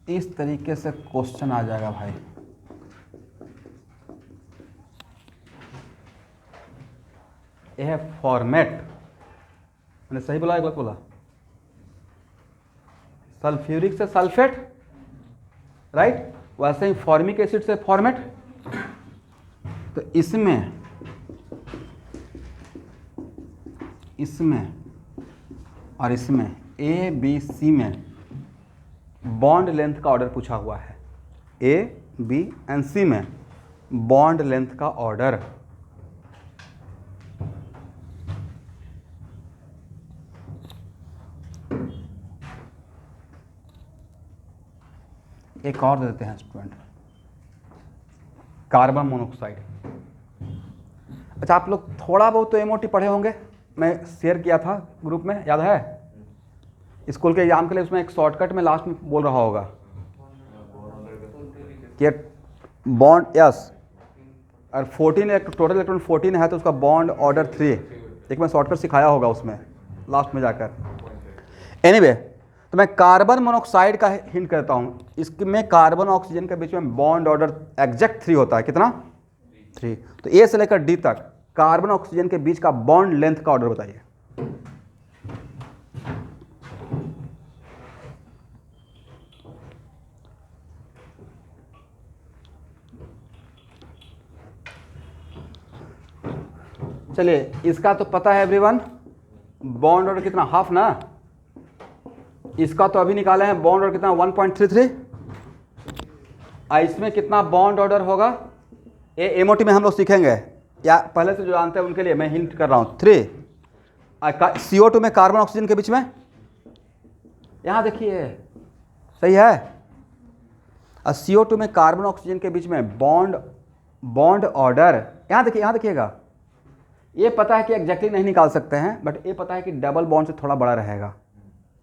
इस तरीके से क्वेश्चन आ जाएगा भाई। यह है फॉर्मेट, मैंने सही बोला एक बार बोला, सल्फ्यूरिक से सल्फेट, राइट, वैसे ही फॉर्मिक एसिड से फॉर्मेट। तो इसमें और इसमें ए बी सी में बॉन्ड लेंथ का ऑर्डर पूछा हुआ है, ए बी एंड सी में बॉन्ड लेंथ का ऑर्डर। एक और दे देते हैं स्टूडेंट, कार्बन मोनोऑक्साइड। अच्छा, आप लोग थोड़ा बहुत तो एमओटी पढ़े होंगे, मैं शेयर किया था ग्रुप में, याद है? स्कूल के एग्जाम के लिए उसमें एक शॉर्टकट में लास्ट में बोल रहा होगा कि बॉन्ड, यस, और 14 टोटल इलेक्ट्रॉन 14 है तो उसका बॉन्ड ऑर्डर 3, एक मैं शॉर्टकट सिखाया होगा उसमें लास्ट में जाकर। एनीवे, तो मैं कार्बन मोनोऑक्साइड का हिंट करता हूँ। इसमें कार्बन ऑक्सीजन के बीच में बॉन्ड ऑर्डर एग्जैक्ट 3 होता है, कितना? 3। तो ए से लेकर डी तक कार्बन ऑक्सीजन के बीच का बॉन्ड लेंथ का ऑर्डर बताइए। चलिए, इसका तो पता है एवरीवन, बॉन्ड ऑर्डर कितना, हाफ ना। इसका तो अभी निकाले हैं, बॉन्ड ऑर्डर कितना, 1.33। इसमें कितना बॉन्ड ऑर्डर होगा, ये एमओटी में हम लोग सीखेंगे, या पहले से जो जानते हैं उनके लिए मैं हिंट कर रहा हूँ, 3। CO2 में कार्बन ऑक्सीजन के बीच में, यहाँ देखिए सही है, और CO2 में कार्बन ऑक्सीजन के बीच में बॉन्ड ऑर्डर, यहाँ देखिएगा, ये पता है कि एग्जैक्टली नहीं निकाल सकते हैं, बट ये पता है कि डबल बॉन्ड से थोड़ा बड़ा रहेगा,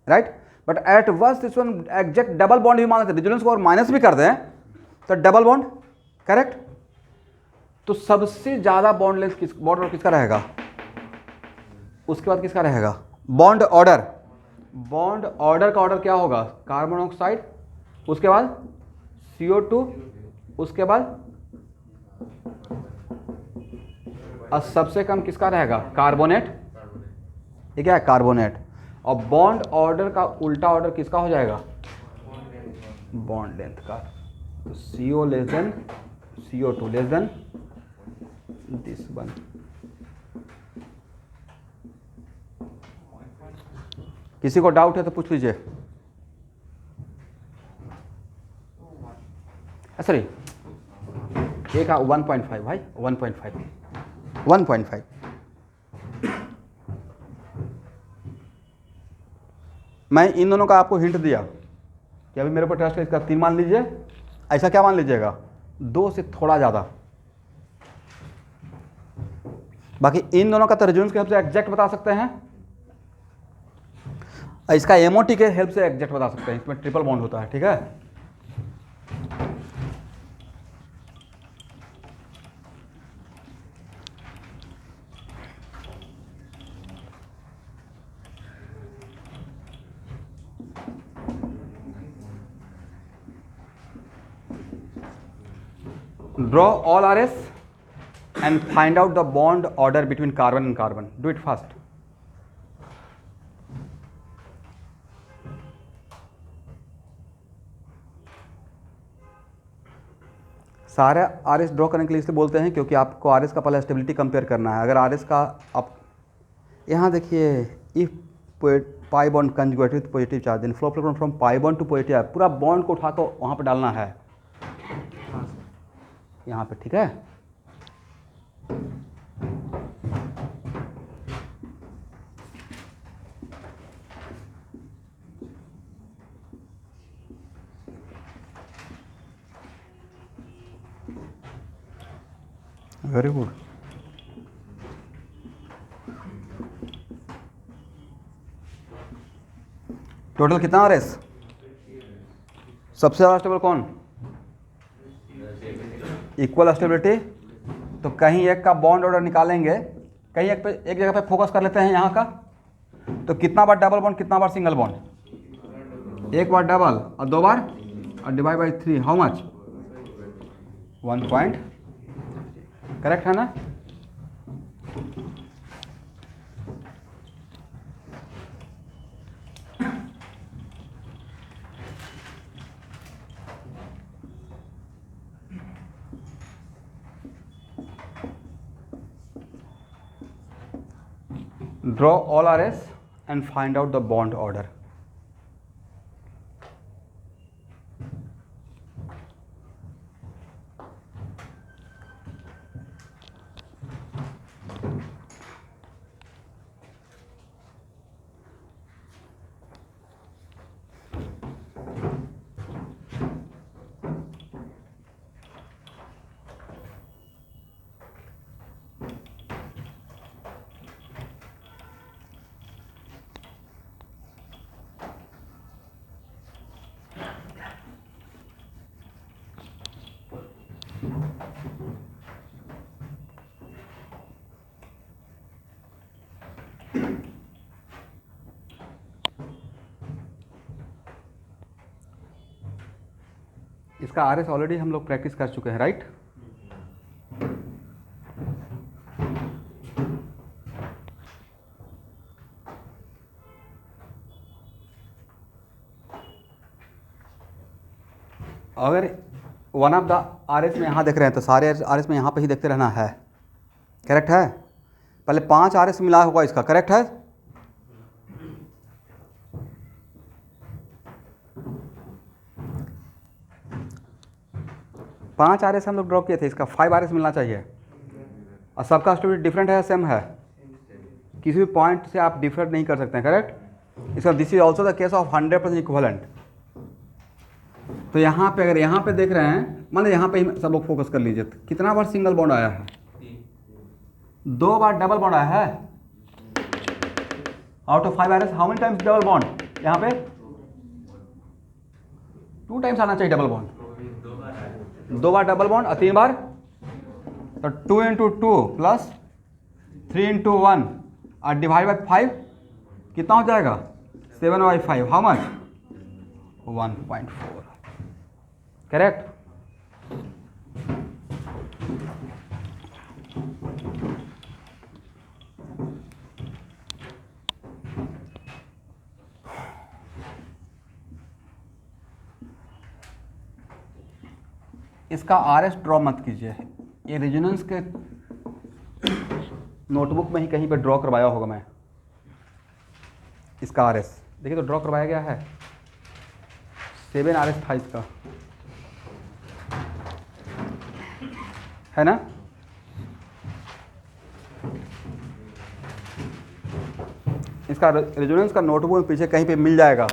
राइट। बट एट वर्स्ट इस वन एग्जैक्ट डबल बॉन्ड भी मान लेते हैं, रेजोनेंस को और माइनस भी कर दें तो डबल बॉन्ड, करेक्ट। तो सबसे ज्यादा बॉन्ड लेंथ बॉन्ड किसका रहेगा, उसके बाद किसका रहेगा, बॉन्ड ऑर्डर। बॉन्ड ऑर्डर का ऑर्डर क्या होगा, कार्बन ऑक्साइड, उसके बाद CO2, उसके बाद और सबसे कम किसका रहेगा, कार्बोनेट। ये क्या है, कार्बोनेट। और बॉन्ड ऑर्डर का उल्टा ऑर्डर किसका हो जाएगा, बॉन्ड लेंथ का। तो CO less than CO2 less than this one. किसी को डाउट है तो पूछ लीजिए। सॉरी, एक 1.5 भाई, 1.5। मैं इन दोनों का आपको हिंट दिया कि अभी मेरे ऊपर ट्रस्ट है, इसका 3 मान लीजिए। ऐसा क्या मान लीजिएगा, 2 से थोड़ा ज़्यादा। बाकी इन दोनों का तो रेजोनेंस के हेल्प से एग्जैक्ट बता सकते हैं, इसका एमओटी के हेल्प से एग्जैक्ट बता सकते हैं। इसमें ट्रिपल बॉन्ड होता है, ठीक है। Draw all RS and find out the bond order between carbon and carbon. Do it fast. सारे RS ड्रॉ करने के लिए इसे बोलते हैं क्योंकि आपको RS का पहले स्टेबिलिटी कंपेयर करना है। अगर RS का आप यहाँ देखिए, if pi bond conjugate with positive charge then flow from pi bond to positive, पूरा बॉन्ड को उठाकर वहाँ पर डालना है, यहाँ पे, ठीक है। Very good. टोटल कितना आर एस? सबसे ज़्यादा स्टेबल कौन? Equal stability. तो कहीं एक का बॉन्ड ऑर्डर निकालेंगे, कहीं एक जगह पे फोकस कर लेते हैं यहाँ का। तो कितना बार डबल बॉन्ड, कितना बार सिंगल बॉन्ड? एक बार डबल और 2 बार, और divide by 3, how much? 1 point. Correct है ना? Draw all RS and find out the bond order. इसका आर एस ऑलरेडी हम लोग प्रैक्टिस कर चुके हैं, राइट? अगर one of the R S में यहाँ देख रहे हैं तो सारे आर एस में यहाँ पे ही देखते रहना है। करेक्ट है? पहले 5 आर एस मिला होगा इसका, करेक्ट है? पाँच आर एस हम लोग ड्रॉ किए थे, इसका 5 आर एस मिलना चाहिए। और सबका स्टोरी डिफरेंट है, सेम है, किसी भी पॉइंट से आप डिफरेंट नहीं कर सकते हैं। करेक्ट? इसका this is also the case of 100% equivalent. तो यहाँ पे अगर यहाँ पे देख रहे हैं, मान लीजिए यहाँ पे ही सब लोग फोकस कर लीजिए, तो कितना बार सिंगल बॉन्ड आया है? 2 बार डबल बॉन्ड आया है। Out of 5 R S how many times double bond? यहाँ पे 2 टाइम्स आना चाहिए डबल बॉन्ड। 2 बार डबल बॉन्ड और 3 बार, तो 2 × 2 प्लस 3 × 1 और डिवाइड बाई 5 कितना हो जाएगा? 7/5, हाउ मच? 1.4। करेक्ट? इसका आर एस ड्रॉ मत कीजिए, ये रेजोनेंस के नोटबुक में ही कहीं पर ड्रॉ करवाया होगा मैं। इसका आर एस देखिए तो ड्रॉ करवाया गया है, 7 आर एस था इसका, है ना? इसका रेजोनेंस का नोटबुक में पीछे कहीं पे मिल जाएगा।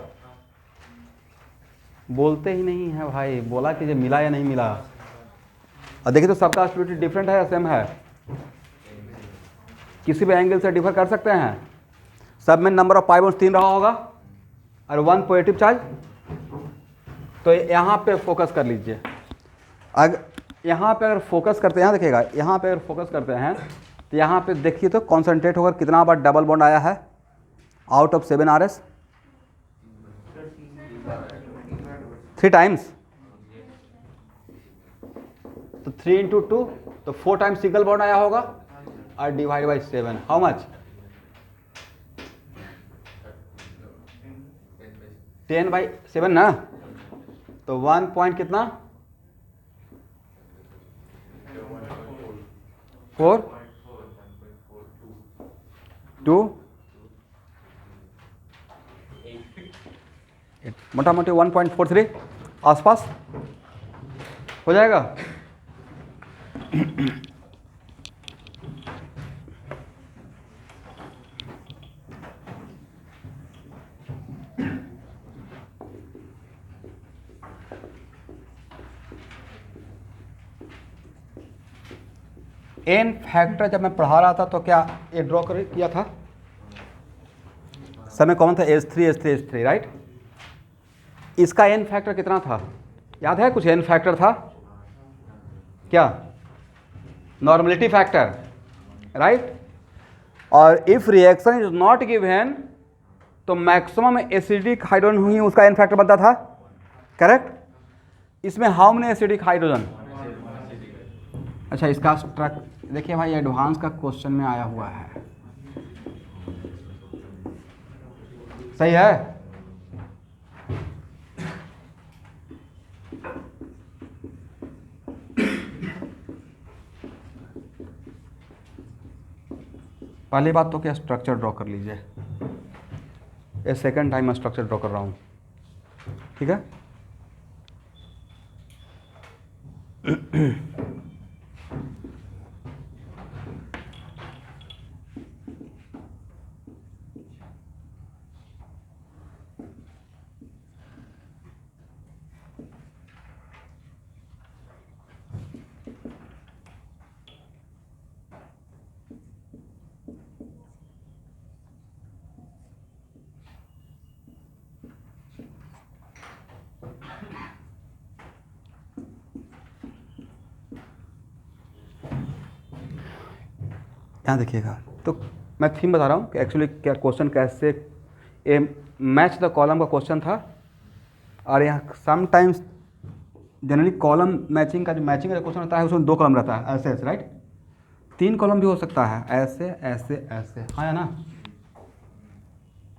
बोलते ही नहीं है भाई, बोला कि ये मिला या नहीं मिला। और देखिए तो सबका स्टेबिलिटी डिफरेंट है या सेम है? किसी भी एंगल से डिफर कर सकते हैं। सब में नंबर ऑफ पाई बॉन्ड्स 3 रहा होगा और 1 पॉजिटिव चार्ज। तो यहाँ पे फोकस कर लीजिए। अगर यहाँ पे अगर फोकस करते हैं, यहाँ देखिएगा, यहाँ पे अगर फोकस करते हैं तो यहाँ पे देखिए तो कॉन्सेंट्रेट होकर कितना बार डबल बॉन्ड आया है out of 7 R S? 3 times. तो 3 × 2 तो 4 टाइम्स सिंगल बॉन्ड आया होगा और डिवाइड बाई 7, हाउ मच? 10/7 ना? तो 1 पॉइंट कितना? 4 2 मोटा मोटी 1.43 आसपास हो जाएगा। एन फैक्टर जब मैं पढ़ा रहा था तो क्या ये ड्रॉ किया था? समय कौन था? H3 right? इसका एन फैक्टर कितना था, याद है? कुछ एन फैक्टर था क्या? Normality factor, right? और if reaction is not given तो मैक्सिमम एसिडिक हाइड्रोजन ही उसका एन फैक्टर बनता था, करेक्ट? इसमें हाउ मेनी एसिडिक हाइड्रोजन? अच्छा, इसका स्ट्रक्चर देखिए भाई, एडवांस का क्वेश्चन में आया हुआ है, सही है? पहली बात तो क्या, स्ट्रक्चर ड्रॉ कर लीजिए। ये सेकंड टाइम मैं स्ट्रक्चर ड्रॉ कर रहा हूँ, ठीक है? यहाँ देखिएगा, तो मैं थीम बता रहा हूँ कि एक्चुअली क्या क्वेश्चन कैसे, ए मैच द कॉलम का क्वेश्चन था। और यहाँ समटाइम्स जनरली कॉलम मैचिंग का जो मैचिंग का क्वेश्चन होता है उसमें 2 कॉलम रहता है, ऐसे ऐसे, राइट? 3 कॉलम भी हो सकता है, ऐसे ऐसे ऐसे, हाँ या ना?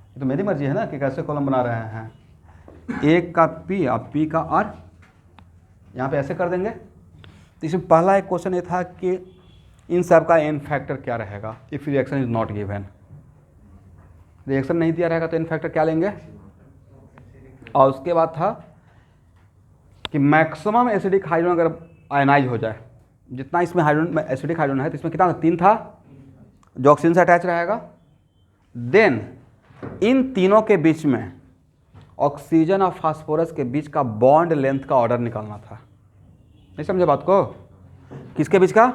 ये तो मेरी मर्जी है ना कि कैसे कॉलम बना रहे हैं। एक का पी और पी का आर, यहाँ पे ऐसे कर देंगे। तो इसमें पहला एक क्वेश्चन ये था कि इन सब का एन फैक्टर क्या रहेगा if reaction is not given. Reaction नहीं दिया रहेगा तो एन फैक्टर क्या लेंगे। और उसके बाद था कि मैक्सिमम एसिडिक हाइड्रोजन अगर आयनाइज हो जाए, जितना इसमें हाइड्रोजन एसिडिक हाइड्रोजन है तो इसमें कितना था, 3 था, जो ऑक्सीजन से अटैच रहेगा। देन इन तीनों के बीच में ऑक्सीजन और फास्फोरस के बीच का बॉन्ड लेंथ का ऑर्डर निकालना था। नहीं समझे बात को? किसके बीच का?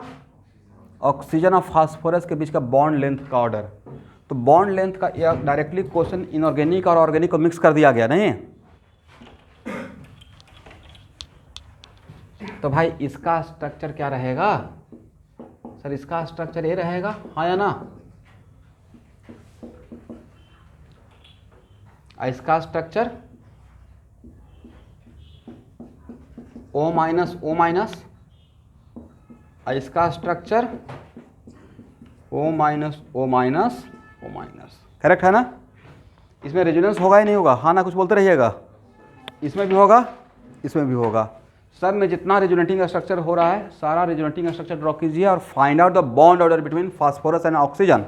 ऑक्सीजन और फास्फोरस के बीच का बॉन्ड लेंथ का ऑर्डर। तो बॉन्ड लेंथ का यह डायरेक्टली क्वेश्चन इनऑर्गेनिक और ऑर्गेनिक को मिक्स कर दिया गया, नहीं? तो भाई इसका स्ट्रक्चर क्या रहेगा सर? इसका स्ट्रक्चर ये रहेगा, हाँ या ना? इसका structure O minus O minus, इसका structure O minus O minus O minus, correct है ना? इसमें रेजोनेंस होगा ही नहीं होगा, हाँ ना? कुछ बोलते रहिएगा। इसमें भी होगा, इसमें भी होगा। सब में जितना रेजोनेटिंग स्ट्रक्चर हो रहा है सारा रेजोनेटिंग स्ट्रक्चर ड्रॉ कीजिए और find out the bond order between phosphorus and oxygen.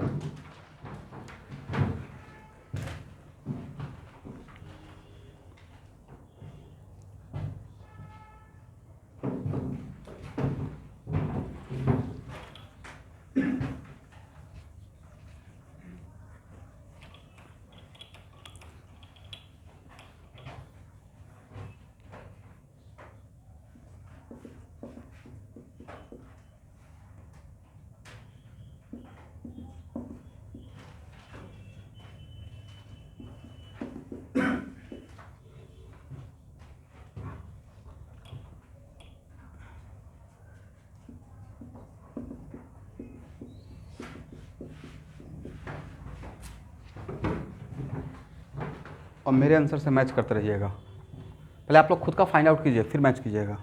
और मेरे आंसर से मैच करते रहिएगा। पहले आप लोग खुद का फाइंड आउट कीजिए, फिर मैच कीजिएगा।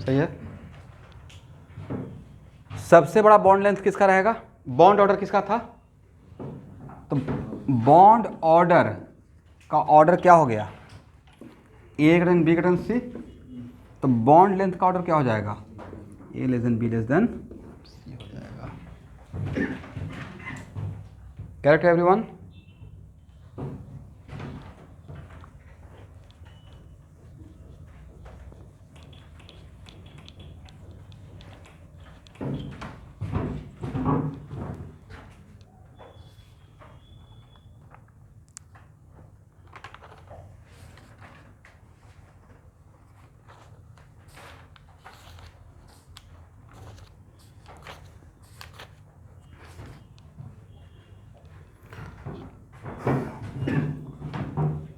सही है। सबसे बड़ा बॉन्ड लेंथ किसका रहेगा? बॉन्ड ऑर्डर किसका था? तो बॉन्ड ऑर्डर का ऑर्डर क्या हो गया? A greater than B greater than C. तो बॉन्ड लेंथ का ऑर्डर क्या हो जाएगा? A less than B less than C हो जाएगा। Correct everyone?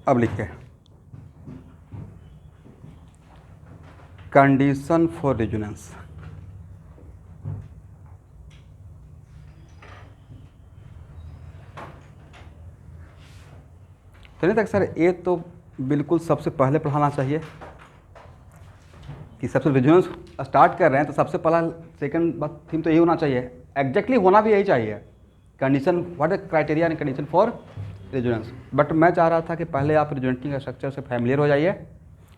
अब लिखिए कंडीशन फॉर रेजोनेंस। चलिए तक सर ये तो बिल्कुल सबसे पहले पढ़ाना चाहिए कि सबसे रेजोनेंस स्टार्ट कर रहे हैं तो सबसे पहला सेकंड बात थीम तो यही होना चाहिए, एग्जैक्टली होना भी यही चाहिए। Condition, what is criteria and condition for resonance. But मैं चाह रहा था कि पहले आप रेजोनेटिंग का स्ट्रक्चर से फैमिलियर हो जाइए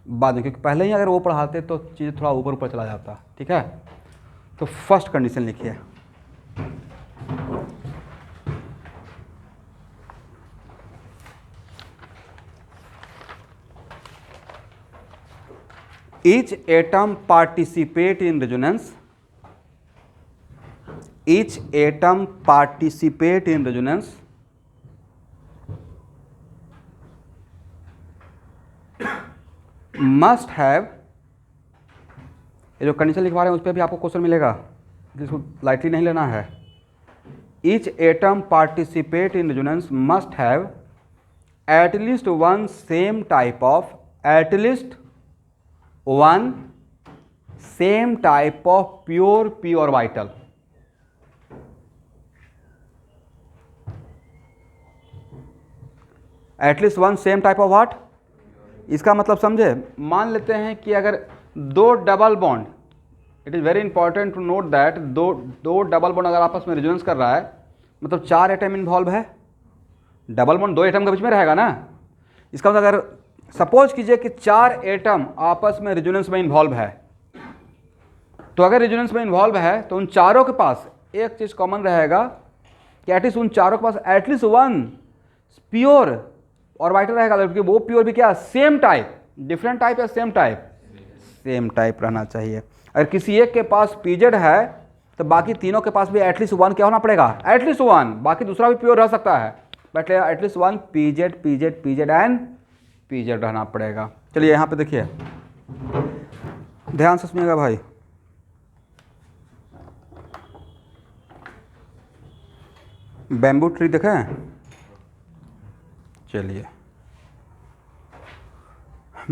बाद में, क्योंकि पहले ही अगर वो पढ़ाते तो चीज़ थोड़ा ऊपर ऊपर चला जाता। ठीक है, तो फर्स्ट कंडीशन लिखिए each atom participate in resonance, each atom participate in resonance must have, ये जो कंडीशन लिखवा रहे हैं उस पर भी आपको क्वेश्चन मिलेगा, जिसको लाइटली नहीं लेना है। each atom participate in resonance must have at least one same type of, at least one same type of pure p orbital, at least one same type of what? इसका मतलब समझे, मान लेते हैं कि अगर दो double bond, it is very important to note that दो डबल बॉन्ड अगर आपस में रेजोनेंस कर रहा है, मतलब 4 एटम इन्वॉल्व है। डबल बॉन्ड 2 एटम के बीच में रहेगा ना। इसका मतलब अगर सपोज कीजिए कि 4 एटम आपस में रेजोनेंस में इन्वॉल्व है, तो अगर रेजोनेंस में इन्वॉल्व है तो उन चारों के पास एक चीज़ कॉमन रहेगा कि एटलीस्ट उन चारों के पास एटलीस्ट वन प्योर ऑर्बिटल रहेगा, क्योंकि वो प्योर भी क्या, सेम टाइप, डिफरेंट टाइप या सेम टाइप, सेम टाइप रहना चाहिए। अगर किसी एक के पास पीजेड है तो बाकी तीनों के पास भी एटलीस्ट वन क्या होना पड़ेगा, एटलीस्ट वन, बाकी दूसरा भी प्योर रह सकता है but at least one PZ PZ PZ and PZ रहना पड़ेगा। चलिए यहाँ पे देखिए, ध्यान से सुनिएगा भाई। बैम्बू ट्री देखें, चलिए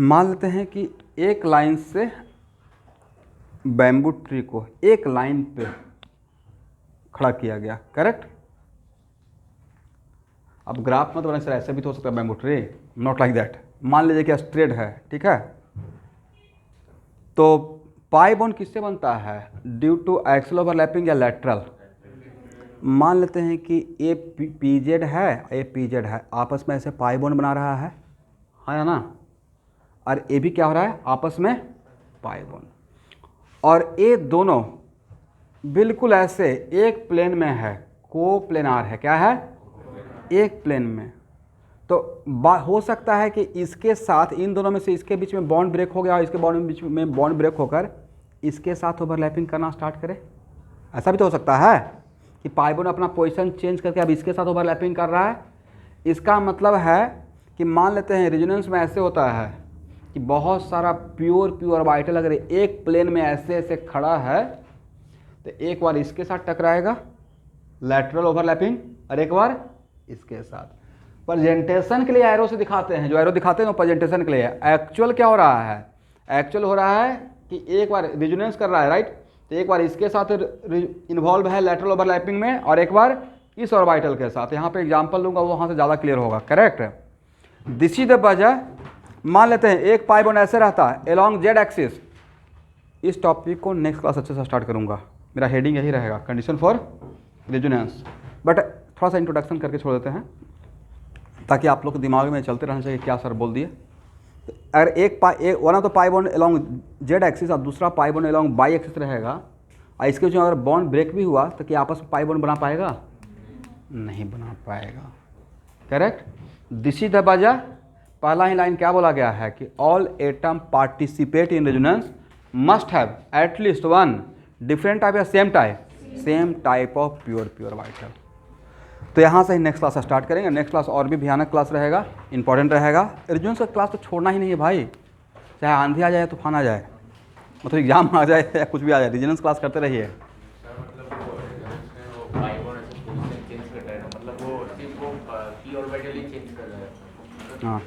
मान लेते हैं कि एक लाइन से बैम्बू ट्री को एक लाइन पे खड़ा किया गया, करेक्ट। अब ग्राफ में तो बना सर ऐसे भी तो हो सकता है bamboo tree, not like that. मान लीजिए कि स्ट्रेट है, ठीक है, तो पाई बॉन्ड किससे बनता है, ड्यू टू एक्सल ओवरलैपिंग या लैटरल। मान लेते हैं कि ए पीजेड है, ए पीजेड है, आपस में ऐसे पाई बॉन्ड बना रहा है ना, और ए भी क्या हो रहा है, आपस में पाई बॉन्ड, और ये दोनों बिल्कुल ऐसे एक प्लेन में है, को प्लेनार है, क्या है, एक प्लेन में। तो हो सकता है कि इसके साथ, इन दोनों में से इसके बीच में बॉन्ड ब्रेक हो गया और इसके बॉन्ड बीच में बॉन्ड ब्रेक होकर इसके साथ ओवरलैपिंग करना स्टार्ट करे। ऐसा भी तो हो सकता है कि पाई बॉन्ड अपना पोजीशन चेंज करके अब इसके साथ ओवरलैपिंग कर रहा है। इसका मतलब है कि मान लेते हैं रेजोनेंस में ऐसे होता है कि बहुत सारा प्योर ऑर्बिटल अगर एक प्लेन में ऐसे ऐसे खड़ा है तो एक बार इसके साथ टकराएगा, लैटरल ओवरलैपिंग, और एक बार इसके साथ। प्रेजेंटेशन के लिए एरो से दिखाते हैं, जो एरो दिखाते हैं वो प्रेजेंटेशन के लिए है। एक्चुअल क्या हो रहा है, एक्चुअल हो रहा है कि एक बार रेजोनेंस कर रहा है, राइट, तो एक बार इसके साथ इन्वॉल्व है लैटरल ओवरलैपिंग में और एक बार इस ऑर्बिटल के साथ। यहाँ पे एग्जांपल दूंगा, वो वहाँ से ज़्यादा क्लियर होगा, करेक्ट। दिस इज द वजह, मान लेते हैं एक पाई बॉन्ड ऐसे रहता है अलोंग जेड एक्सिस, इस टॉपिक को नेक्स्ट क्लास अच्छे से स्टार्ट करूँगा। मेरा हेडिंग यही रहेगा, कंडीशन फॉर रेजोनेंस। बट थोड़ा सा इंट्रोडक्शन करके छोड़ देते हैं ताकि आप लोग के दिमाग में चलते रहना चाहिए क्या सर बोल दिए। तो अगर एक one of the pi bond along Z axis और दूसरा pi bond along by axis रहेगा और इसके बीच में अगर बॉन्ड ब्रेक भी हुआ तो क्या आपस में पाई बॉन्ड बना पाएगा? नहीं बना पाएगा। करेक्ट, दिस इज द वजह। पहला ही लाइन क्या बोला गया है कि all atom participate in resonance must have at least one different type या same type of p orbital. तो यहाँ से ही नेक्स्ट क्लास स्टार्ट करेंगे। नेक्स्ट क्लास और भी भयानक क्लास रहेगा, इंपॉर्टेंट रहेगा। रेजोनेंस का क्लास तो छोड़ना ही नहीं है भाई, चाहे आंधी आ जाए तूफान आ जाए, मतलब एग्जाम आ जाए या कुछ भी आ जाए, रेजोनेंस क्लास करते रहिए। सर मतलब वो रेजोनेंस में वो पाई बॉन्ड ऐसे पोजीशन चेंज कर रहा है ना, मतलब वो सिर्फ वो p ऑर्बिटल ही चेंज कर रहा है। हाँ,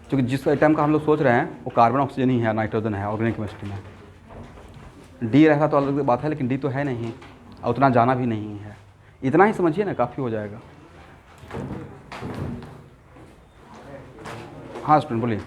क्योंकि जिस आइटम का हम लोग सोच रहे हैं वो कार्बन ऑक्सीजन ही है, नाइट्रोजन है ऑर्गेनिक केमिस्ट्री में। डी रहता तो अलग बात है, लेकिन डी तो है नहीं और उतना जाना भी नहीं है। इतना ही समझिए ना, काफ़ी हो जाएगा। हाँ स्टूडेंट बोलिए।